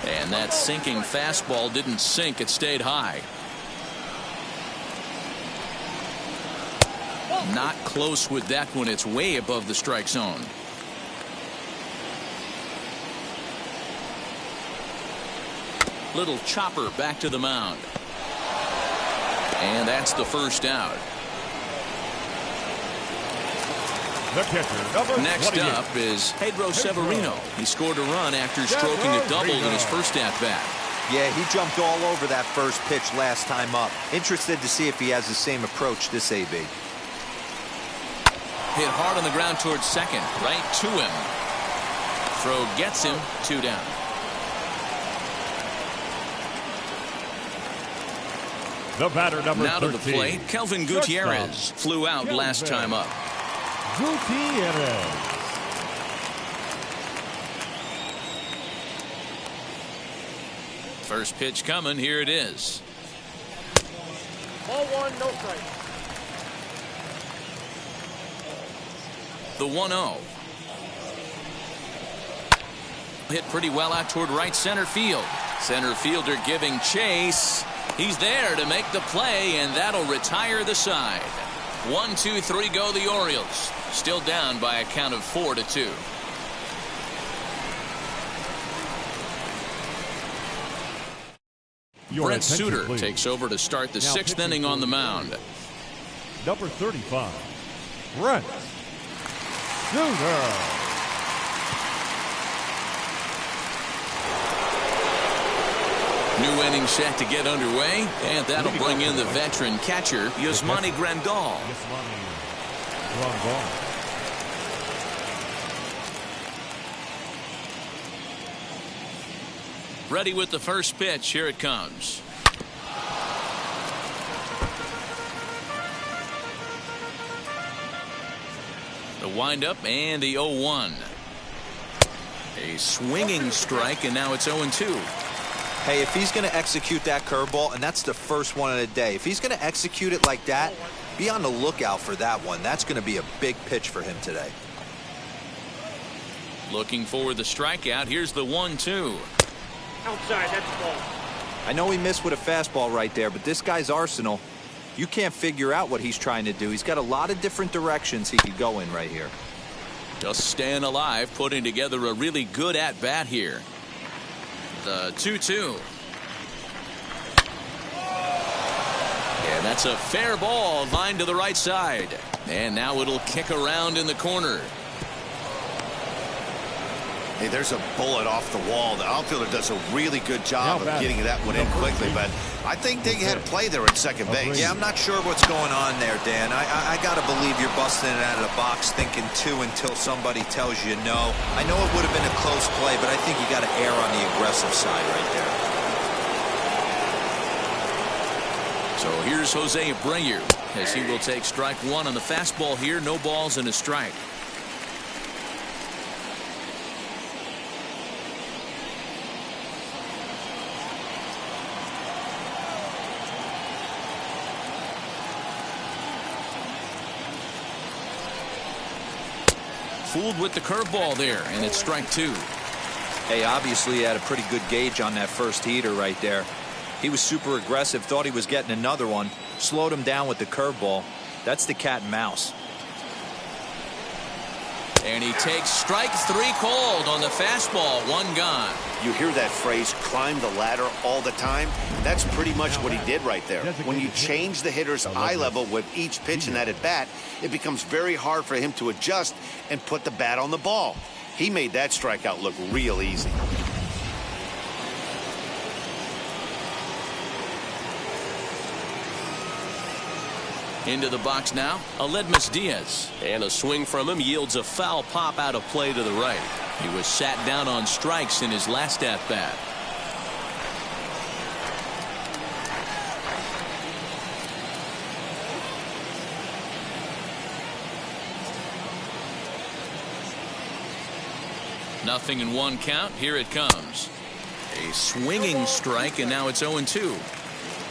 And that sinking fastball didn't sink, it stayed high. Not close with that one, it's way above the strike zone. Little chopper back to the mound. And that's the first out. The catcher, Next up is Pedro Severino. He scored a run after stroking a double in his first at-bat. Yeah, he jumped all over that first pitch last time up. Interested to see if he has the same approach this AB. Hit hard on the ground towards second, right to him. Throw gets him, 2 down. the batter, number now 13. to the plate, Kelvin Gutierrez flew out last time up. Gutierrez. First pitch coming. Here it is. Ball 1, no strike. The 1-0. Hit pretty well out toward right center field. Center fielder giving chase. He's there to make the play, and that'll retire the side. 1, 2, 3 go the Orioles. Still down by a count of 4-2. Brent Suter takes over to start the 6th inning on the mound. Number 35, Brent Suter. New inning set to get underway, and that'll bring in the veteran catcher, Yasmani Grandal. Ready with the first pitch. Here it comes. The windup and the 0-1. A swinging strike, and now it's 0-2. Hey, if he's going to execute that curveball, and that's the first one of the day, if he's going to execute it like that, be on the lookout for that one. That's going to be a big pitch for him today. Looking for the strikeout. Here's the 1-2. Outside, that's ball. I know he missed with a fastball right there, but this guy's arsenal, you can't figure out what he's trying to do. He's got a lot of different directions he could go in right here. Just staying alive, putting together a really good at-bat here. The 2-2. Yeah, that's a fair ball, lined to the right side. And now it'll kick around in the corner. Hey, there's a bullet off the wall. The outfielder does a really good job of getting that one in quickly, but I think they had a play there at second base. Yeah, I'm not sure what's going on there, Dan. I got to believe you're busting it out of the box thinking two until somebody tells you no. I know it would have been a close play, but I think you got to err on the aggressive side right there. So here's Jose Abreu as he will take strike one on the fastball here. No balls and a strike. Fooled with the curveball there, and it's strike two. Hey, obviously he had a pretty good gauge on that first heater right there. He was super aggressive, thought he was getting another one, slowed him down with the curveball. That's the cat and mouse. And he takes strike three called on the fastball. One gone. You hear that phrase, climb the ladder, all the time. That's pretty much what he did right there. When you change the hitter's eye level with each pitch in that at bat, it becomes very hard for him to adjust and put the bat on the ball. He made that strikeout look real easy. Into the box now, Aledmus Diaz. And a swing from him yields a foul pop out of play to the right. He was sat down on strikes in his last at-bat. Nothing in one count. Here it comes. A swinging strike, and now it's 0-2.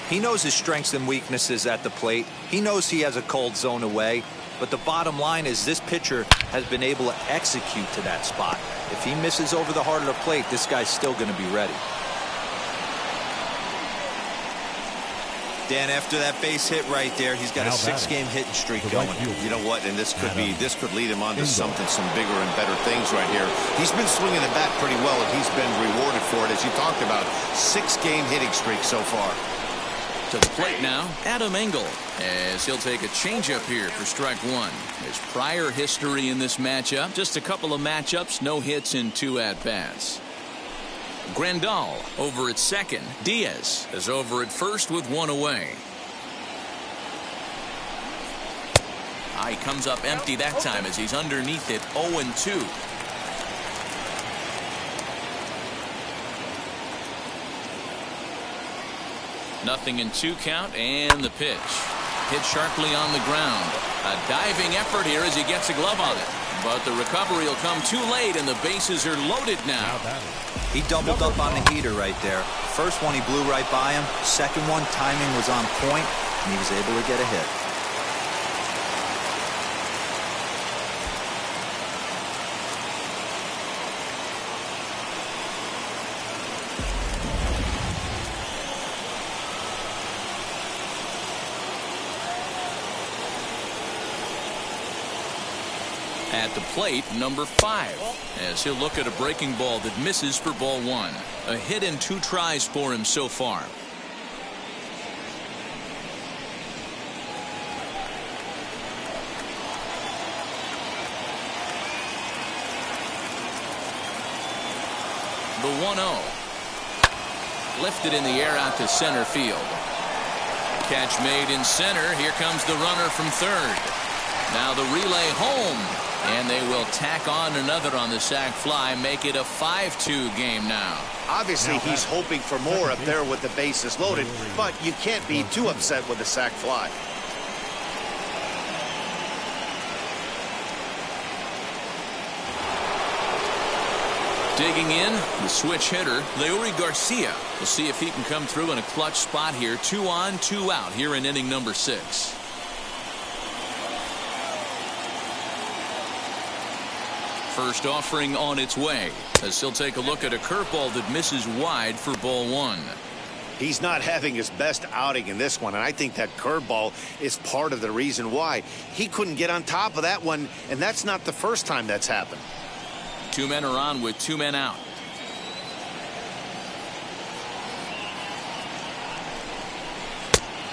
He knows his strengths and weaknesses at the plate. He knows he has a cold zone away. But the bottom line is this pitcher has been able to execute to that spot. If he misses over the heart of the plate, this guy's still going to be ready. Dan, after that base hit right there, he's got a 6-game hitting streak going. You know what? And this could lead him on to some bigger and better things right here. He's been swinging the bat pretty well, and he's been rewarded for it, as you talked about. 6-game hitting streak so far. To the plate now, Adam Engel, as he'll take a changeup here for strike one. His prior history in this matchup, just a couple of matchups, no hits in 2 at-bats. Grandal over at second. Diaz is over at first with 1 away. He comes up empty that time as he's underneath it, 0-2. Nothing in 2 count, and the pitch. Hit sharply on the ground. A diving effort here as he gets a glove on it. But the recovery will come too late, and the bases are loaded now. He doubled up on the heater right there. First one, he blew right by him. Second one, timing was on point, and he was able to get a hit. At the plate, number 5, as he'll look at a breaking ball that misses for ball 1. A hit in 2 tries for him so far. The 1-0. lifted in the air out to center field. Catch made in center. Here comes the runner from third. Now the relay home, and they will tack on another on the sac fly, make it a 5-2 game now. Obviously, he's hoping for more up there with the bases loaded, but you can't be too upset with the sac fly. Digging in, the switch hitter, Leury Garcia. We'll see if he can come through in a clutch spot here. 2 on, 2 out here in inning number 6. First offering on its way, as he'll take a look at a curveball that misses wide for ball 1. He's not having his best outing in this one, and I think that curveball is part of the reason why. He couldn't get on top of that one, and that's not the first time that's happened. 2 men are on with 2 men out.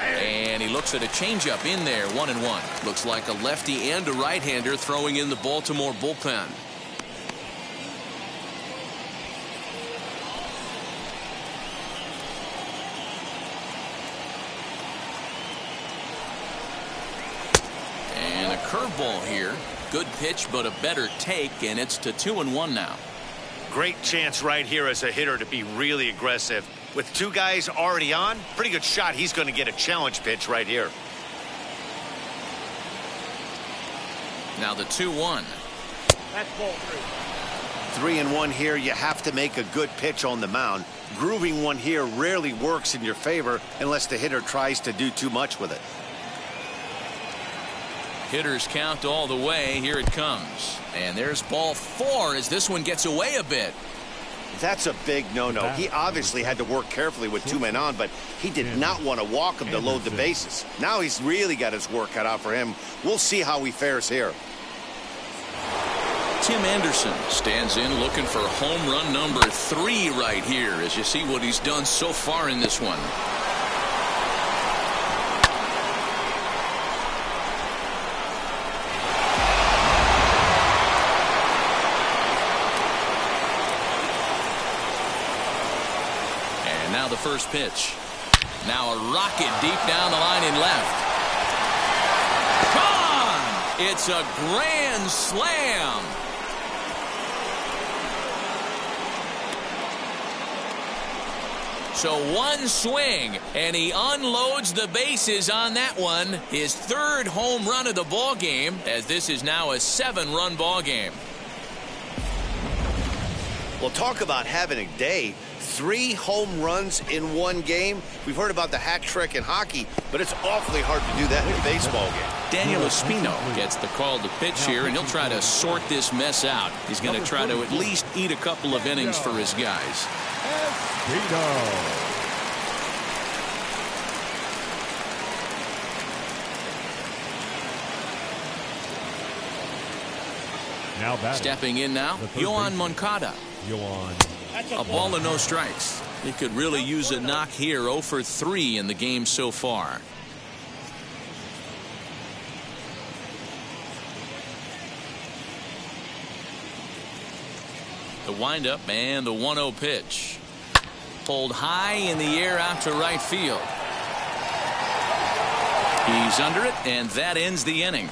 And he looks at a changeup in there, 1-1. Looks like a lefty and a right-hander throwing in the Baltimore bullpen. And a curveball here. Good pitch, but a better take, and it's to 2-1 now. Great chance right here as a hitter to be really aggressive. With 2 guys already on, pretty good shot. He's going to get a challenge pitch right here. Now the 2-1. That's ball 3. 3-1 here. You have to make a good pitch on the mound. Grooving one here rarely works in your favor unless the hitter tries to do too much with it. Hitters count all the way. Here it comes. And there's ball 4 as this one gets away a bit. That's a big no-no. He obviously had to work carefully with 2 men on, but he did not want to walk him to load the bases. Now he's really got his work cut out for him. We'll see how he fares here. Tim Anderson stands in looking for home run number 3 right here as you see what he's done so far in this one. Now the first pitch. Now a rocket deep down the line in left. Gone! It's a grand slam. So 1 swing, and he unloads the bases on that one. His 3rd home run of the ball game, as this is now a 7-run ball game. Well, talk about having a day. 3 home runs in 1 game. We've heard about the hat trick in hockey, but it's awfully hard to do that in a baseball game. Daniel Espino gets the call to pitch here, and he'll try to sort this mess out. He's going to try to at least eat a couple of innings for his guys. Stepping in now, Yoan Moncada. A ball and no strikes. He could really use a knock here. 0 for 3 in the game so far. The windup and the 1-0 pitch. Pulled high in the air out to right field. He's under it, and that ends the inning.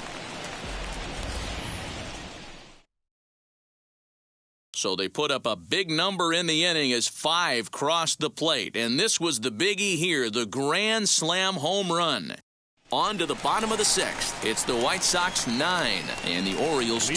So they put up a big number in the inning as 5 crossed the plate. And this was the biggie here, the grand slam home run. On to the bottom of the 6th. It's the White Sox 9 and the Orioles 2.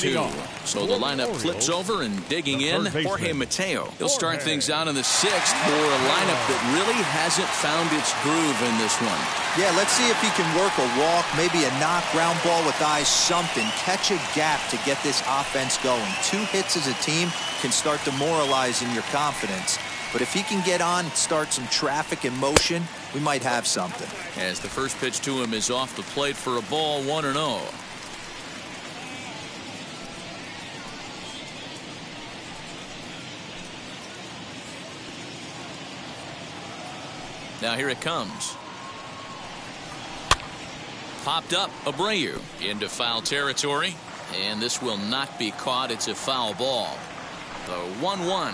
So the lineup flips over, and digging in, Jorge Mateo. He'll start things out in the 6th for a lineup that really hasn't found its groove in this one. Yeah, let's see if he can work a walk, maybe a knock, ground ball with eyes, something. Catch a gap to get this offense going. 2 hits as a team can start demoralizing your confidence. But if he can get on, start some traffic in motion, we might have something. As the first pitch to him is off the plate for a ball, 1-0. Now here it comes. Popped up, Abreu into foul territory, and this will not be caught. It's a foul ball. The 1-1.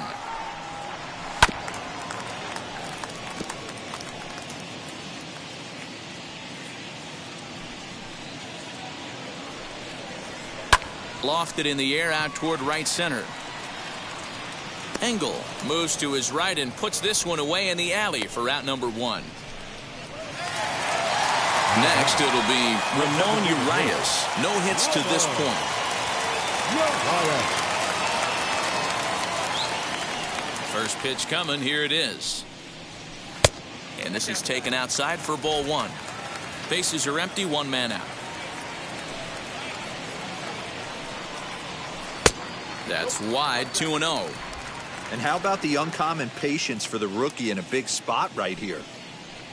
Lofted in the air out toward right center. Engel moves to his right and puts this one away in the alley for out number 1. Next, it'll be Ramon Urias. No hits to this point. First pitch coming. Here it is. And this is taken outside for ball 1. Bases are empty. 1 man out. That's wide. 2-0. And how about the uncommon patience for the rookie in a big spot right here?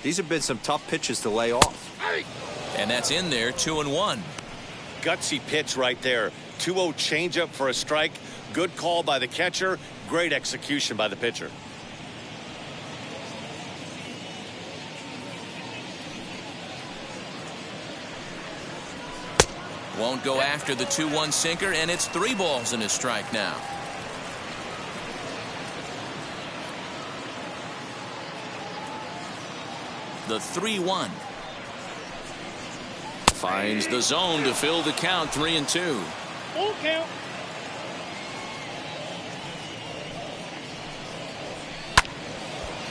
These have been some tough pitches to lay off. And that's in there. 2-1. Gutsy pitch right there. 2-0 changeup for a strike. Good call by the catcher. Great execution by the pitcher. Won't go after the 2-1 sinker, and it's 3 balls and a strike now. The 3-1. Finds the zone to fill the count. 3-2. Full count.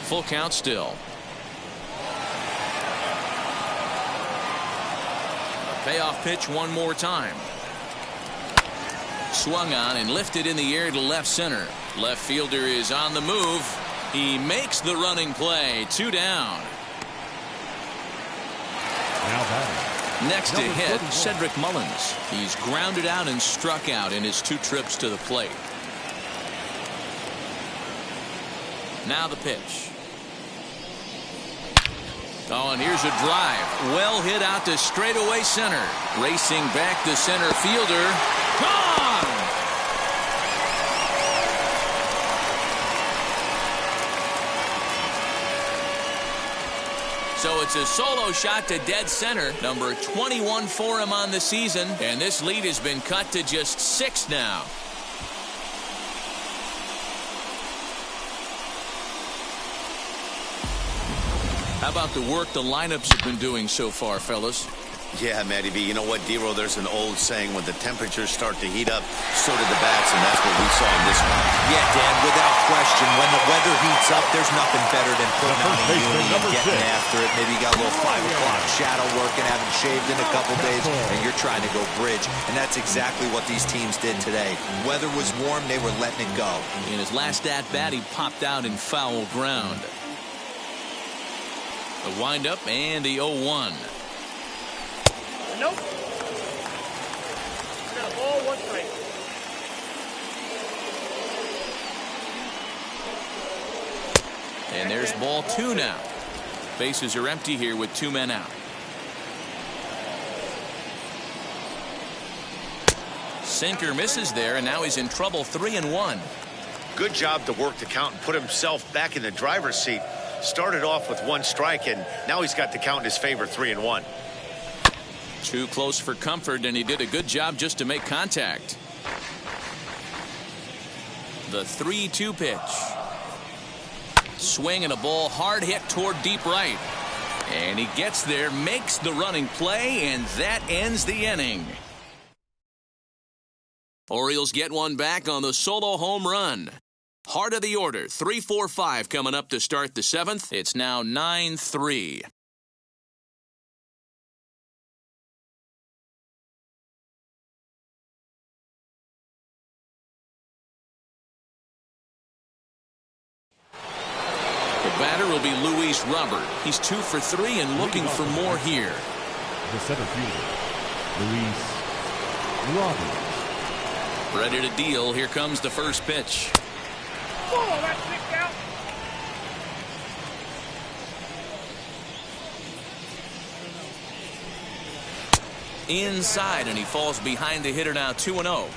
Full count still. A payoff pitch one more time. Swung on and lifted in the air to left center. Left fielder is on the move. He makes the running play. 2 down. Now batting. Next to Number hit, 41. Cedric Mullins. He's grounded out and struck out in his 2 trips to the plate. Now the pitch. Oh, and here's a drive. Well hit out to straightaway center. Racing back the center fielder. Gone! So it's a solo shot to dead center. Number 21 for him on the season. And this lead has been cut to just 6 now. How about the work the lineups have been doing so far, fellas? Yeah, Matty B. You know what, D-Row? There's an old saying, when the temperatures start to heat up, so do the bats, and that's what we saw in this one. Yeah, Dan, without question, when the weather heats up, there's nothing better than putting on a uni and getting after it. Maybe you got a little 5 o'clock shadow work and haven't shaved in a couple days, and you're trying to go bridge. And that's exactly what these teams did today. Weather was warm, they were letting it go. In his last at-bat, he popped out in foul ground. The windup and the 0-1. Nope. I got a ball, 1 strike. And there's ball 2 now. Bases are empty here with 2 men out. Sinker misses there, and now he's in trouble. 3-1. Good job to work the count and put himself back in the driver's seat. Started off with 1 strike, and now he's got the count in his favor. 3-1. Too close for comfort, and he did a good job just to make contact. The 3-2 pitch. Swing and a ball hard hit toward deep right. And he gets there, makes the running play, and that ends the inning. Orioles get one back on the solo home run. Heart of the order, 3-4-5 coming up to start the 7th. It's now 9-3. The batter will be Luis Robert. He's 2 for 3 and looking for more here. The center fielder, Luis Robert. Ready to deal. Here comes the first pitch. Oh, that's kicked out. Inside, and he falls behind the hitter now. 2-0.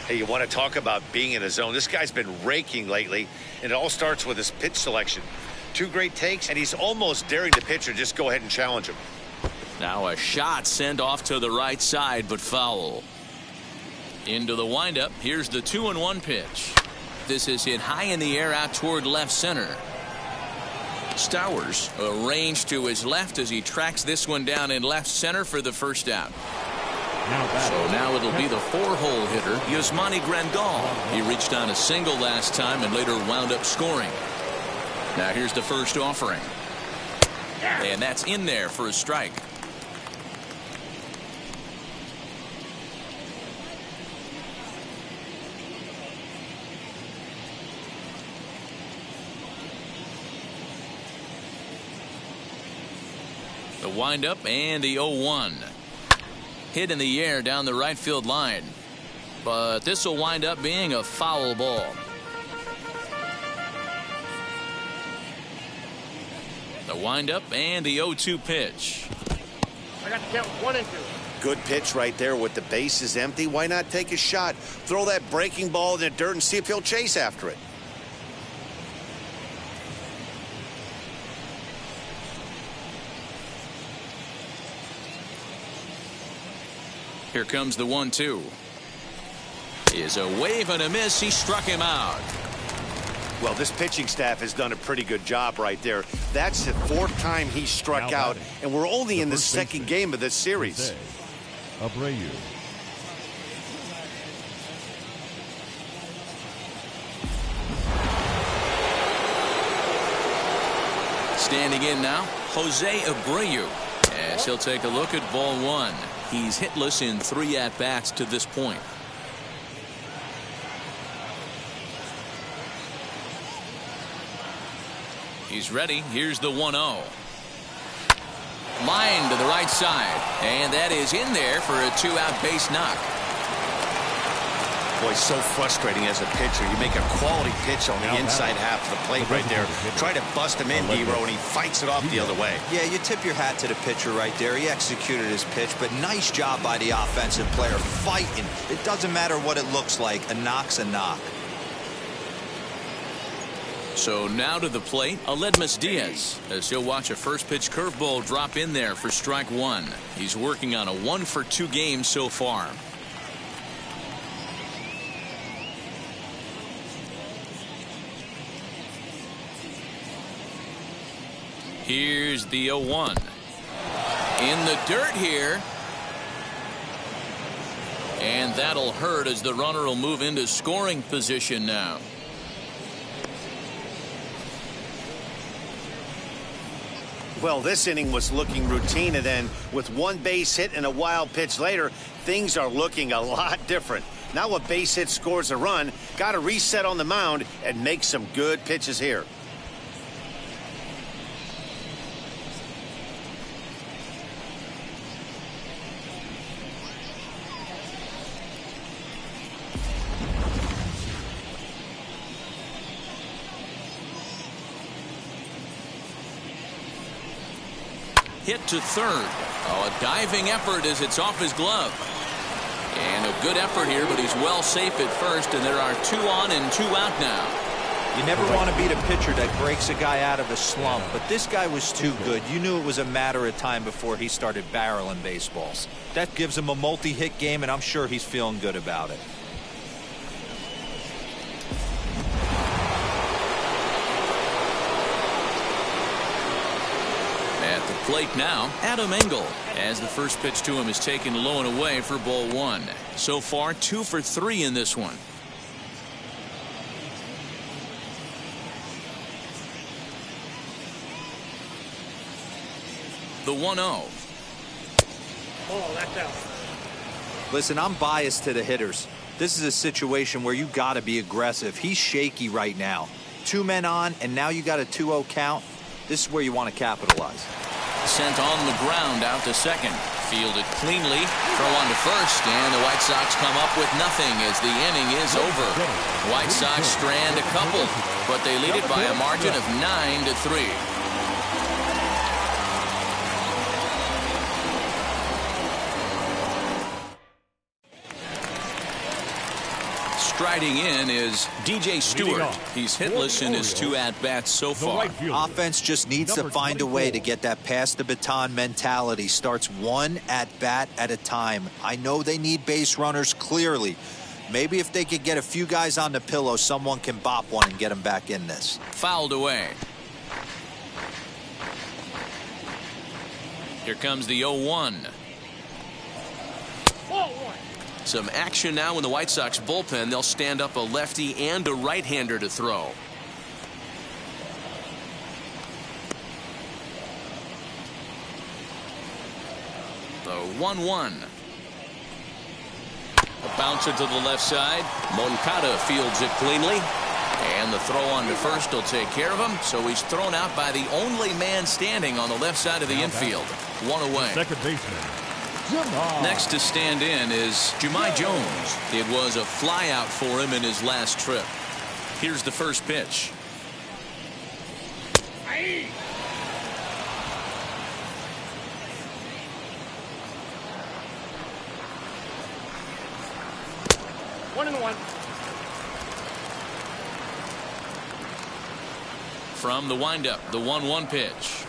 Hey, you want to talk about being in a zone? This guy's been raking lately, and it all starts with his pitch selection. 2 great takes, and he's almost daring the pitcher just go ahead and challenge him. Now a shot sent off to the right side, but foul. Into the windup. Here's the 2-1 pitch. This is hit high in the air out toward left center. Stowers arranged to his left as he tracks this one down in left center for the first out. So now it'll be the 4-hole hitter, Yasmani Grandal. He reached on a single last time and later wound up scoring. Now here's the first offering. And that's in there for a strike. The windup and the 0-1. Hit in the air down the right field line. But this will wind up being a foul ball. The windup and the 0-2 pitch. I got to count 1 and 2. Good pitch right there with the bases empty. Why not take a shot? Throw that breaking ball in the dirt and see if he'll chase after it. Here comes the 1-2. Is a wave and a miss. He struck him out. Well, this pitching staff has done a pretty good job right there. That's the 4th time he struck out, and we're only in the 2nd game of this series. Abreu. Standing in now, Jose Abreu. As he'll take a look at ball 1. He's hitless in 3 at-bats to this point. He's ready. Here's the 1-0. Line to the right side. And that is in there for a 2-out base knock. Boy, so frustrating as a pitcher. You make a quality pitch on the inside half of the plate right there. Try to bust him in, Hero, and he fights it off the other way. Yeah, you tip your hat to the pitcher right there. He executed his pitch, but nice job by the offensive player fighting. It doesn't matter what it looks like. A knock's a knock. So now to the plate, Aledmus Diaz, as he'll watch a first pitch curveball drop in there for strike 1. He's working on a 1-for-2 game so far. Here's the 0-1. In the dirt here. And that'll hurt as the runner will move into scoring position now. Well, this inning was looking routine, and then with 1 base hit and a wild pitch later, things are looking a lot different. Now a base hit scores a run, got to reset on the mound and make some good pitches here. Hit to third. Oh, a diving effort as it's off his glove. And a good effort here, but he's well safe at first, and there are 2 on and 2 out now. You never want to beat a pitcher that breaks a guy out of a slump, but this guy was too good. You knew it was a matter of time before he started barreling baseballs. That gives him a multi-hit game, and I'm sure he's feeling good about it. At the plate now, Adam Engel, as the first pitch to him is taken low and away for ball 1. So far, 2 for 3 in this one. The 1-0. Oh, that's out. Listen, I'm biased to the hitters. This is a situation where you got to be aggressive. He's shaky right now. 2 men on, and now you got a 2-0 count. This is where you want to capitalize. Sent on the ground out to second. Fielded cleanly. Throw on to first, and the White Sox come up with nothing as the inning is over. White Sox strand a couple, but they lead it by a margin of 9-3. Striding in is DJ Stewart. He's hitless in his 2 at-bats so far. Offense just needs to find a way to get that pass the baton mentality. Starts 1 at-bat at a time. I know they need base runners clearly. Maybe if they could get a few guys on the pillow, someone can bop one and get them back in this. Fouled away. Here comes the 0-1. Some action now in the White Sox bullpen. They'll stand up a lefty and a right-hander to throw. The 1-1. A bouncer to the left side. Moncada fields it cleanly. And the throw on to first will take care of him. So he's thrown out by the only man standing on the left side of the infield. One away. Second baseman. Next to stand in is Jahmai Jones. It was a flyout for him in his last trip. Here's the first pitch. Aye. One and one. From the windup, the 1-1 pitch.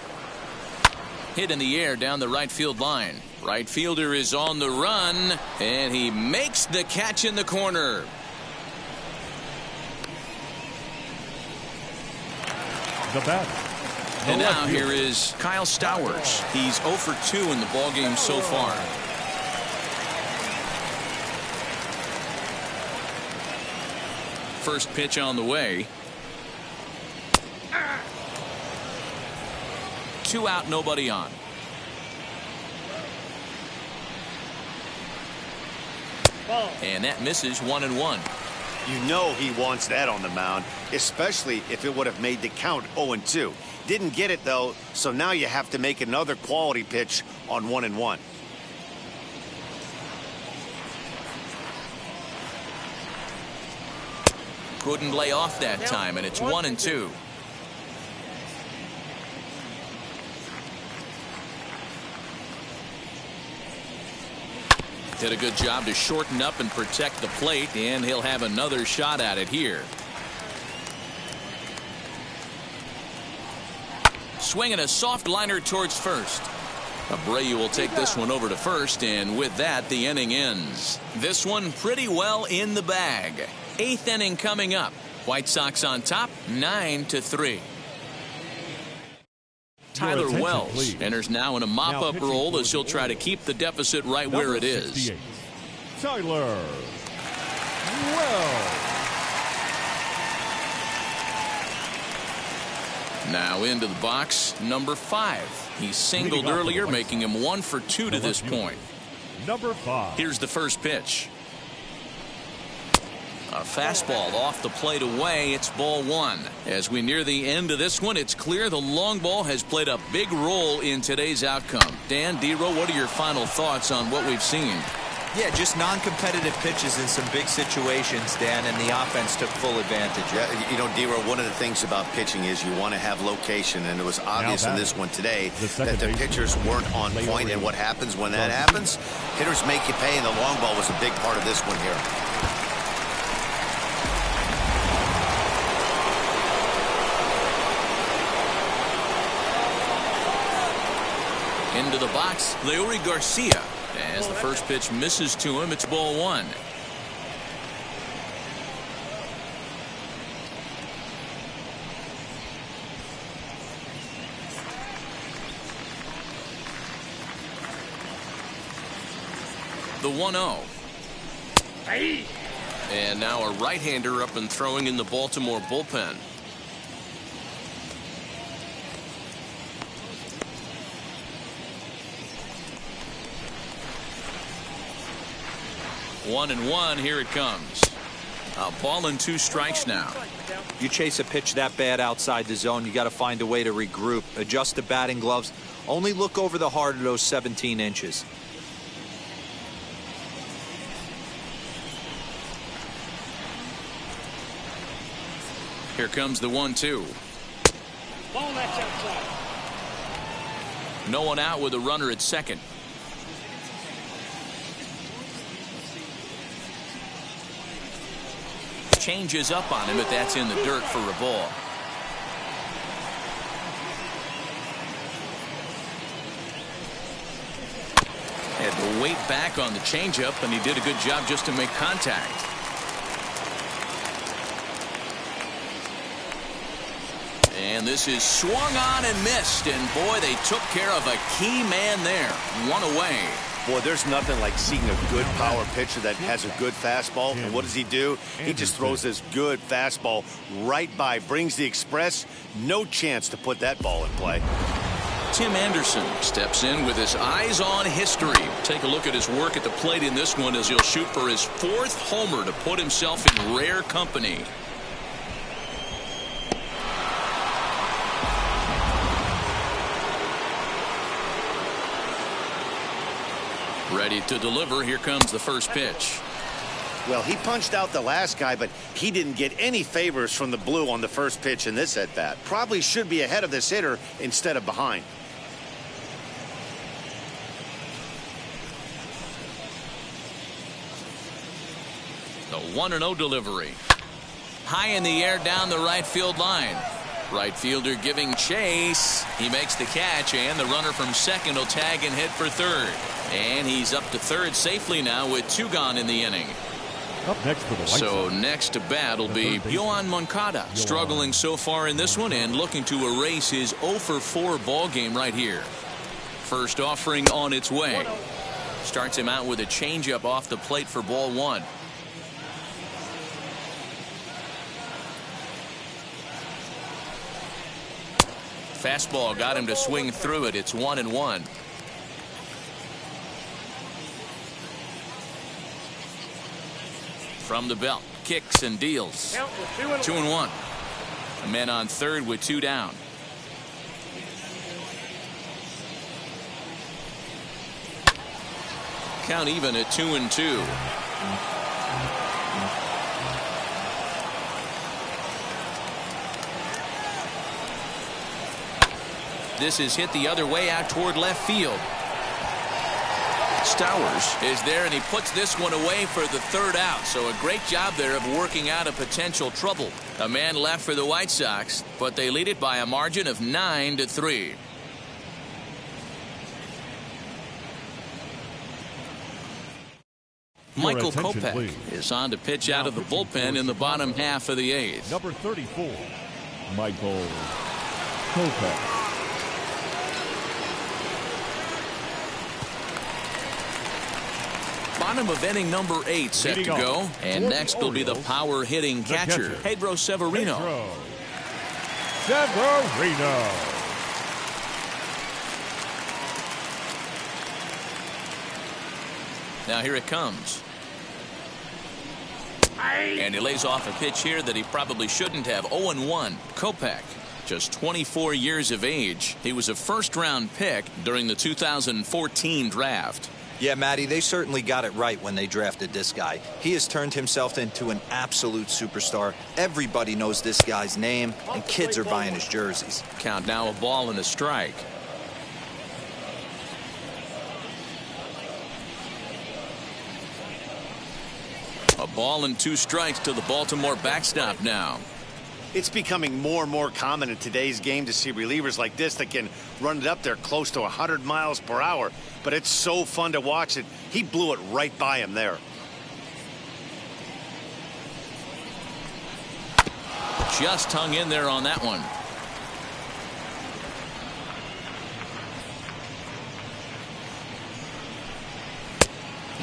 Hit in the air down the right field line. Right fielder is on the run, and he makes the catch in the corner. The batter. And now here is Kyle Stowers. He's 0 for 2 in the ballgame so far. First pitch on the way. 2 out, nobody on. And that misses 1-1. You know he wants that on the mound, especially if it would have made the count 0-2. Didn't get it, though, so now you have to make another quality pitch on 1-1. Couldn't lay off that time, and it's 1-2. Did a good job to shorten up and protect the plate, and he'll have another shot at it here. Swinging a soft liner towards first. Abreu will take this one over to first, and with that, the inning ends. This one pretty well in the bag. 8th inning coming up. White Sox on top, 9-3. Tyler Wells enters now in a mop-up role as he'll try to keep the deficit right where it is. Tyler Wells. Now into the box, number 5. He singled earlier, making him 1 for 2 to this point. Number 5. Here's the first pitch. A fastball off the plate away. It's ball 1. As we near the end of this one, it's clear the long ball has played a big role in today's outcome. Dan, Dero, what are your final thoughts on what we've seen? Yeah, just non-competitive pitches in some big situations, Dan, and the offense took full advantage. Yeah, you know, Dero, one of the things about pitching is you want to have location, and it was obvious in this one today that the pitchers weren't on point. And what happens when that happens? Hitters make you pay, and the long ball was a big part of this one here. Into the box, Leury Garcia. As the first pitch misses to him, it's ball 1. The 1-0. Aye. And now a right-hander up and throwing in the Baltimore bullpen. One and one, here it comes. A ball and 2 strikes now. You chase a pitch that bad outside the zone, you got to find a way to regroup, adjust the batting gloves, only look over the heart of those 17 inches. Here comes the 1-2. Ball that's outside. No one out with a runner at second. Changes up on him, but that's in the dirt for a ball. Had to wait back on the changeup, and he did a good job just to make contact. And And this is swung on and missed. And, boy, they took care of a key man there. One away. Boy, there's nothing like seeing a good power pitcher that has a good fastball. And what does he do? He just throws this good fastball right by, brings the express. No chance to put that ball in play. Tim Anderson steps in with his eyes on history. Take a look at his work at the plate in this one as he'll shoot for his 4th homer to put himself in rare company. Ready to deliver. Here comes the first pitch. Well, he punched out the last guy, but he didn't get any favors from the blue on the first pitch in this at-bat. Probably should be ahead of this hitter instead of behind. The 1-0 delivery. High in the air down the right field line. Right fielder giving chase. He makes the catch, and the runner from second will tag and hit for third. And he's up to third safely now with 2 gone in the inning. Up next for the White So Sox. next to bat will be Yohan Moncada, struggling so far in this one and looking to erase his 0 for 4 ball game right here. First offering on its way. Starts him out with a changeup off the plate for ball 1. Fastball got him to swing through it. It's 1-1. From the belt, kicks and deals. 2-1. A man on third with 2 down. Count even at 2-2. This is hit the other way out toward left field. Stowers is there, and he puts this one away for the 3rd out. So a great job there of working out a potential trouble. A man left for the White Sox, but they lead it by a margin of 9-3. Michael attention, Kopech please. is on to pitch out of the bullpen in the bottom half of the 8th. Number 34, Michael Kopech. Bottom of inning number 8 set to go. And next will be the power hitting catcher, Pedro Severino. Severino. Now here it comes. And he lays off a pitch here that he probably shouldn't have. 0-1. Kopech, just 24 years of age. He was a first-round pick during the 2014 draft. Yeah, Matty, they certainly got it right when they drafted this guy. He has turned himself into an absolute superstar. Everybody knows this guy's name, and kids are buying his jerseys. Count now a ball and a strike. A ball and 2 strikes to the Baltimore backstop now. It's becoming more and more common in today's game to see relievers like this that can run it up there close to 100 miles per hour. But it's so fun to watch it. He blew it right by him there. Just hung in there on that one.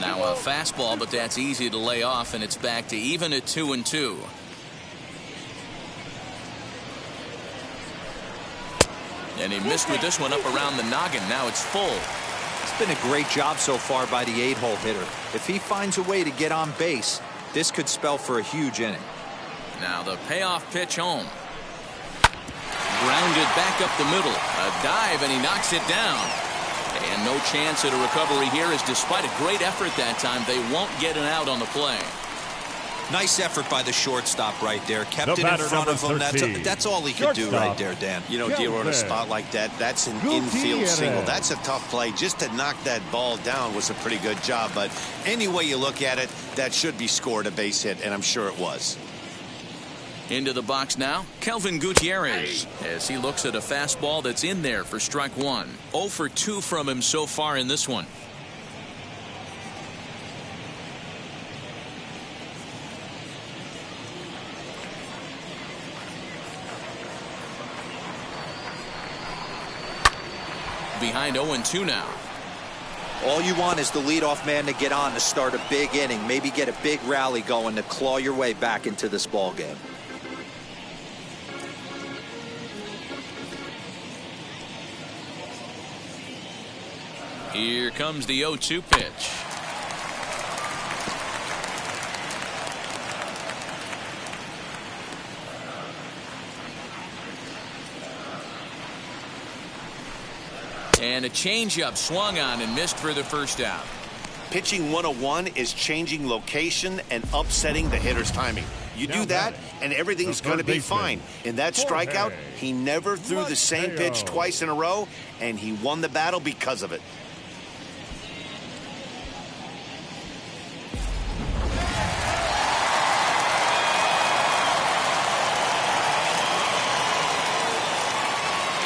Now a fastball, but that's easy to lay off, and it's back to even at 2-2. And he missed with this one up around the noggin. Now it's full. It's been a great job so far by the 8-hole hitter. If he finds a way to get on base, this could spell for a huge inning. Now the payoff pitch home. Grounded back up the middle. A dive, and he knocks it down. And no chance at a recovery here, as despite a great effort that time, they won't get an out on the play. Nice effort by the shortstop right there. Kept it in front of him. That's all he could do right there, Dan. You know, Dero, in a spot like that, that's an infield single. That's a tough play. Just to knock that ball down was a pretty good job. But any way you look at it, that should be scored a base hit, and I'm sure it was. Into the box now, Kelvin Gutierrez, as he looks at a fastball that's in there for strike 1. 0 for 2 from him so far in this one. behind 0-2 now. All you want is the leadoff man to get on to start a big inning, maybe get a big rally going to claw your way back into this ball game. Here comes the 0-2 pitch. And a changeup swung on and missed for the first out. Pitching 101 is changing location and upsetting the hitter's timing. You do that, and everything's going to be fine. In that strikeout, he never threw the same pitch twice in a row, and he won the battle because of it.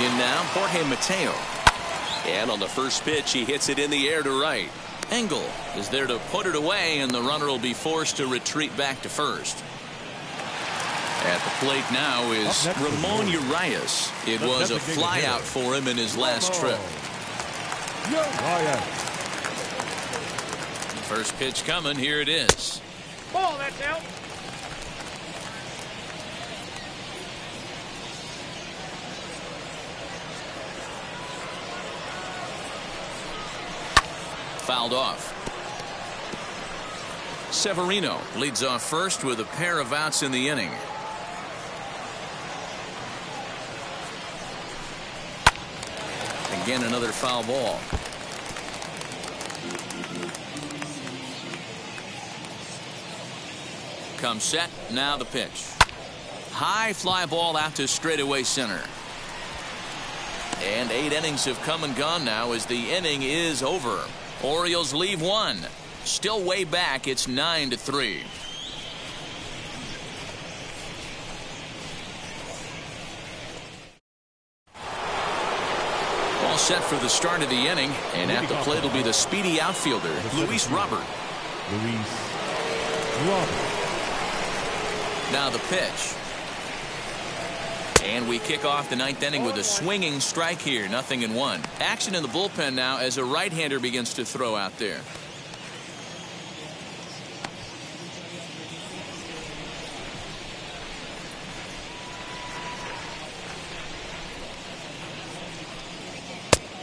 In now, Jorge Mateo. And on the first pitch, he hits it in the air to right. Engel is there to put it away, and the runner will be forced to retreat back to first. At the plate now is Ramon Urias. It was a flyout for him in his last trip. First pitch coming. Here it is. Ball, that's out. Fouled off. Severino leads off first with a pair of outs in the inning. Again, another foul ball. Comes set. Now the pitch. High fly ball out to straightaway center. And 8 innings have come and gone now as the inning is over. Orioles leave one. Still way back. It's 9-3. All set for the start of the inning, and at the plate will be the speedy outfielder, Luis Robert. Now the pitch. And we kick off the 9th inning with a swinging strike here. 0-1. Action in the bullpen now as a right-hander begins to throw out there.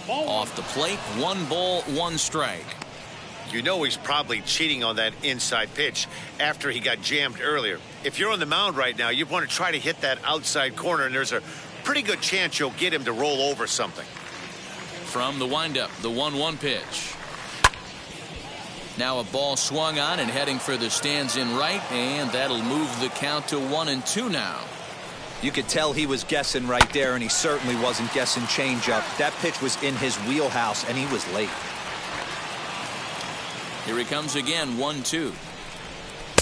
Off the plate, 1 ball, 1 strike. You know he's probably cheating on that inside pitch after he got jammed earlier. If you're on the mound right now, you want to try to hit that outside corner, and there's a pretty good chance you'll get him to roll over something. From the windup, the 1-1 pitch. Now a ball swung on and heading for the stands in right, and that'll move the count to 1-2 now. You could tell he was guessing right there, and he certainly wasn't guessing changeup. That pitch was in his wheelhouse, and he was late. Here he comes again, 1-2.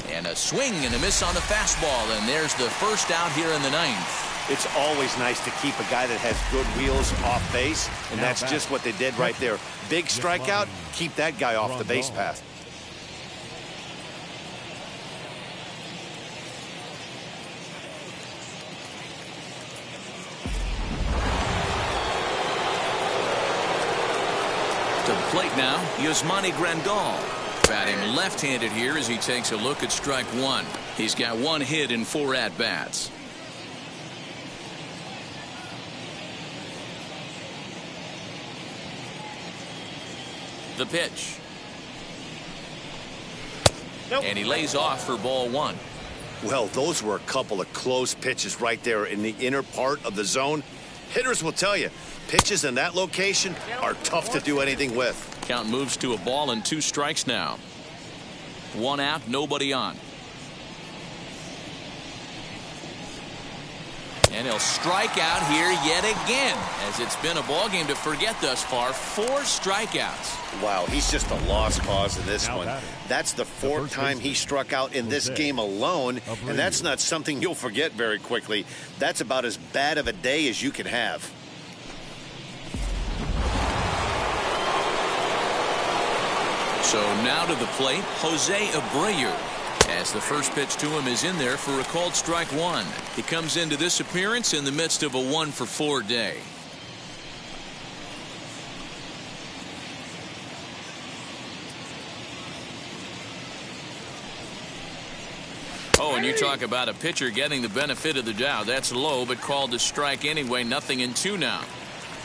And a swing and a miss on the fastball, and there's the first out here in the 9th. It's always nice to keep a guy that has good wheels off base, and that's just what they did right there. Big strikeout, keep that guy off the base path. To the plate now, Yasmani Grandal. Batting left-handed here as he takes a look at strike 1. He's got 1 hit in 4 at-bats. The pitch. And he lays off for ball 1. Well, those were a couple of close pitches right there in the inner part of the zone. Hitters will tell you, pitches in that location are tough to do anything with. Count moves to a ball and 2 strikes now. 1 out, nobody on. And he'll strike out here yet again, as it's been a ball game to forget thus far. 4 strikeouts. Wow, he's just a lost cause in this one. That's the 4th time he struck out in this game alone, and that's not something you'll forget very quickly. That's about as bad of a day as you can have. So now to the plate, Jose Abreu. As the first pitch to him is in there for a called strike 1. He comes into this appearance in the midst of a 1-for-4 day. Oh, and you talk about a pitcher getting the benefit of the doubt. That's low, but called to strike anyway. 0-2 now.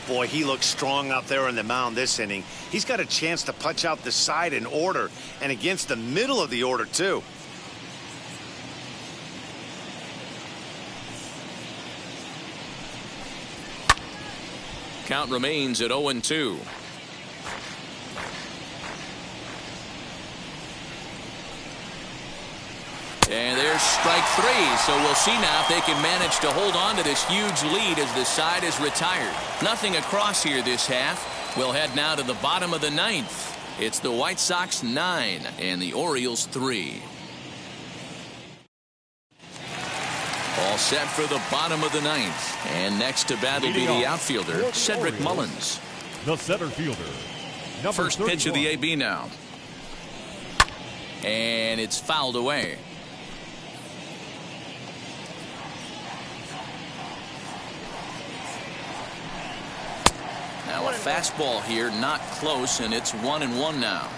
Boy, he looks strong out there on the mound this inning. He's got a chance to punch out the side in order, and against the middle of the order, too. Count remains at 0-2. And there's strike three. So we'll see now if they can manage to hold on to this huge lead as the side is retired. Nothing across here this half. We'll head now to the bottom of the ninth. It's the White Sox 9 and the Orioles 3. All set for the bottom of the ninth. And next to bat will be the outfielder, Cedric Mullins. The center fielder, number First pitch of the 31. AB now. And it's fouled away. Now a fastball here, not close, and it's 1-1 now.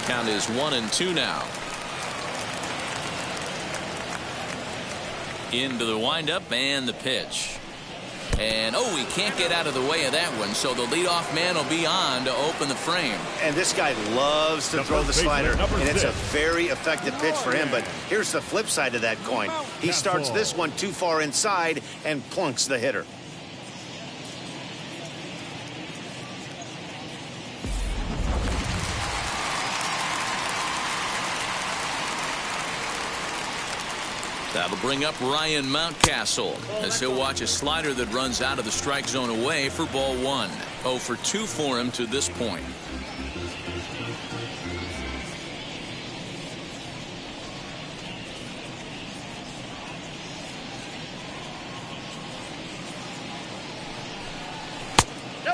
Count is 1-2 now. Into the windup and the pitch. And oh, he can't get out of the way of that one, so the leadoff man will be on to open the frame. And this guy loves to throw the slider, and it's a very effective pitch for him. But here's the flip side of that coin. He starts this one too far inside and plunks the hitter. That'll bring up Ryan Mountcastle as he'll watch a slider that runs out of the strike zone away for ball one. 0 for 2 for him to this point.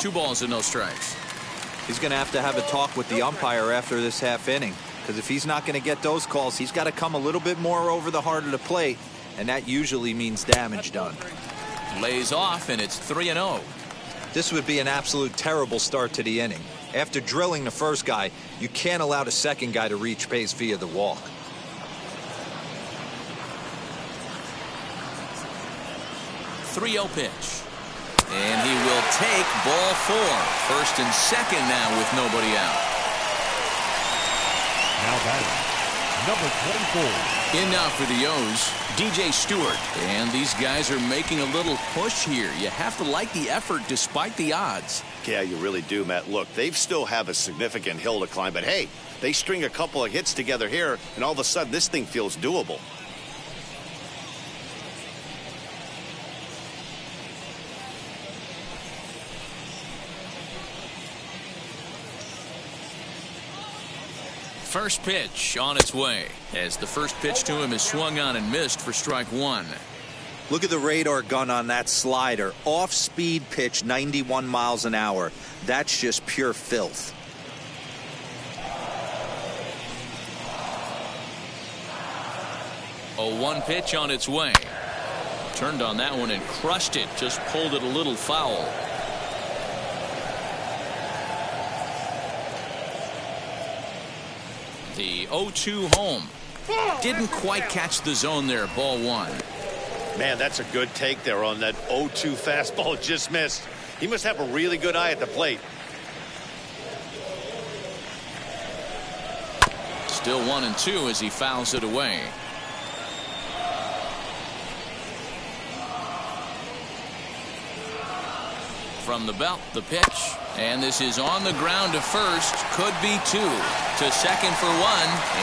Two balls and no strikes. He's going to have a talk with the umpire after this half inning. Because if he's not going to get those calls, he's got to come a little bit more over the heart of the plate, and that usually means damage done. Lays off, and it's 3-0. This would be an absolute terrible start to the inning. After drilling the first guy, you can't allow the second guy to reach base via the walk. .30 pitch. And he will take ball 4. First and second now with nobody out. Now batting, number 24. In now for the O's, DJ Stewart. And these guys are making a little push here. You have to like the effort despite the odds. Yeah, you really do, Matt. Look, they still have a significant hill to climb, but hey, they string a couple of hits together here, and all of a sudden this thing feels doable. First pitch on its way as the first pitch to him is swung on and missed for strike 1. Look at the radar gun on that slider. Off-speed pitch, 91 miles an hour. That's just pure filth. A 1 pitch on its way. Turned on that one and crushed it. Just pulled it a little foul. The 0-2 home. Didn't quite catch the zone there. Ball 1. Man, that's a good take there on that 0-2 fastball. Just missed. He must have a really good eye at the plate. Still 1-2 as he fouls it away. From the belt, the pitch. And this is on the ground to first. Could be 2. To second for 1.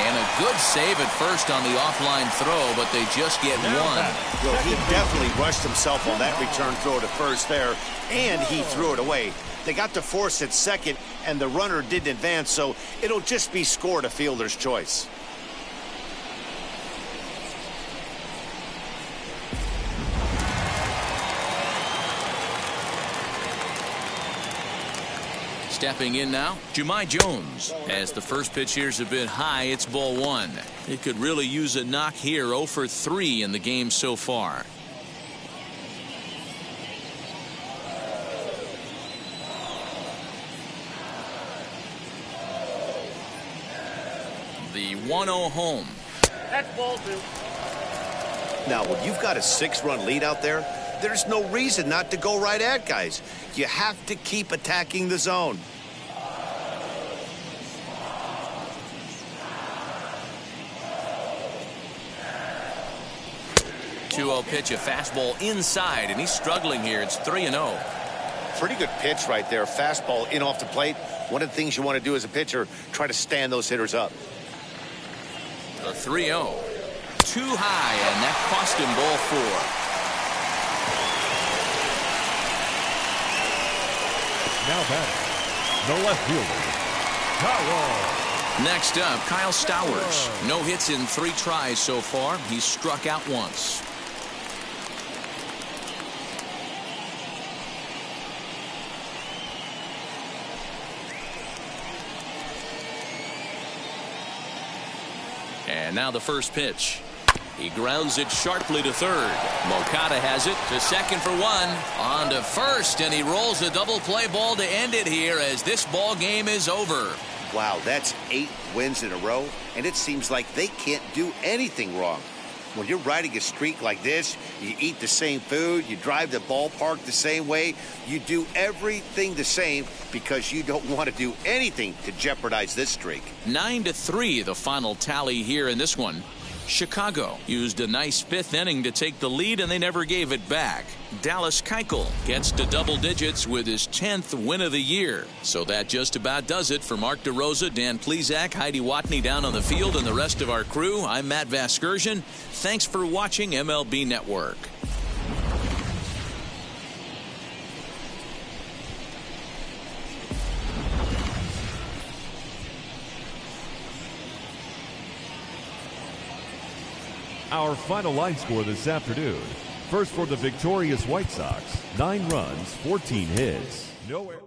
And a good save at first on the offline throw, but they just get 1. Well, he definitely rushed himself on that return throw to first there, and he threw it away. They got to force at second, and the runner didn't advance, so it'll just be scored a fielder's choice. Stepping in now, Jahmai Jones. As the first pitch here's a bit high, it's ball 1. It could really use a knock here. 0 for 3 in the game so far. The 1-0 home. That's ball 2. Now, when you've got a 6-run lead out there, there's no reason not to go right at guys. You have to keep attacking the zone. 2-0 pitch, a fastball inside, and he's struggling here. It's 3-0. Pretty good pitch right there. Fastball in off the plate. One of the things you want to do as a pitcher, try to stand those hitters up. The 3-0. Too high, and that cost him ball 4. Now batting, the left fielder, Towers. Next up, Kyle Stowers. No hits in 3 tries so far. He's struck out once. And now the first pitch. He grounds it sharply to third. Moncada has it to second for 1. On to first, and he rolls a double play ball to end it here as this ball game is over. Wow, that's 8 wins in a row, and it seems like they can't do anything wrong. When you're riding a streak like this, you eat the same food, you drive the ballpark the same way, you do everything the same because you don't want to do anything to jeopardize this streak. 9-3 the final tally here in this one. Chicago used a nice 5th inning to take the lead, and they never gave it back. Dallas Keuchel gets to double digits with his 10th win of the year. So that just about does it for Mark DeRosa, Dan Plesac, Heidi Watney down on the field, and the rest of our crew. I'm Matt Vasgersian. Thanks for watching MLB Network. Our final line score this afternoon. First for the victorious White Sox, 9 runs, 14 hits. No errors.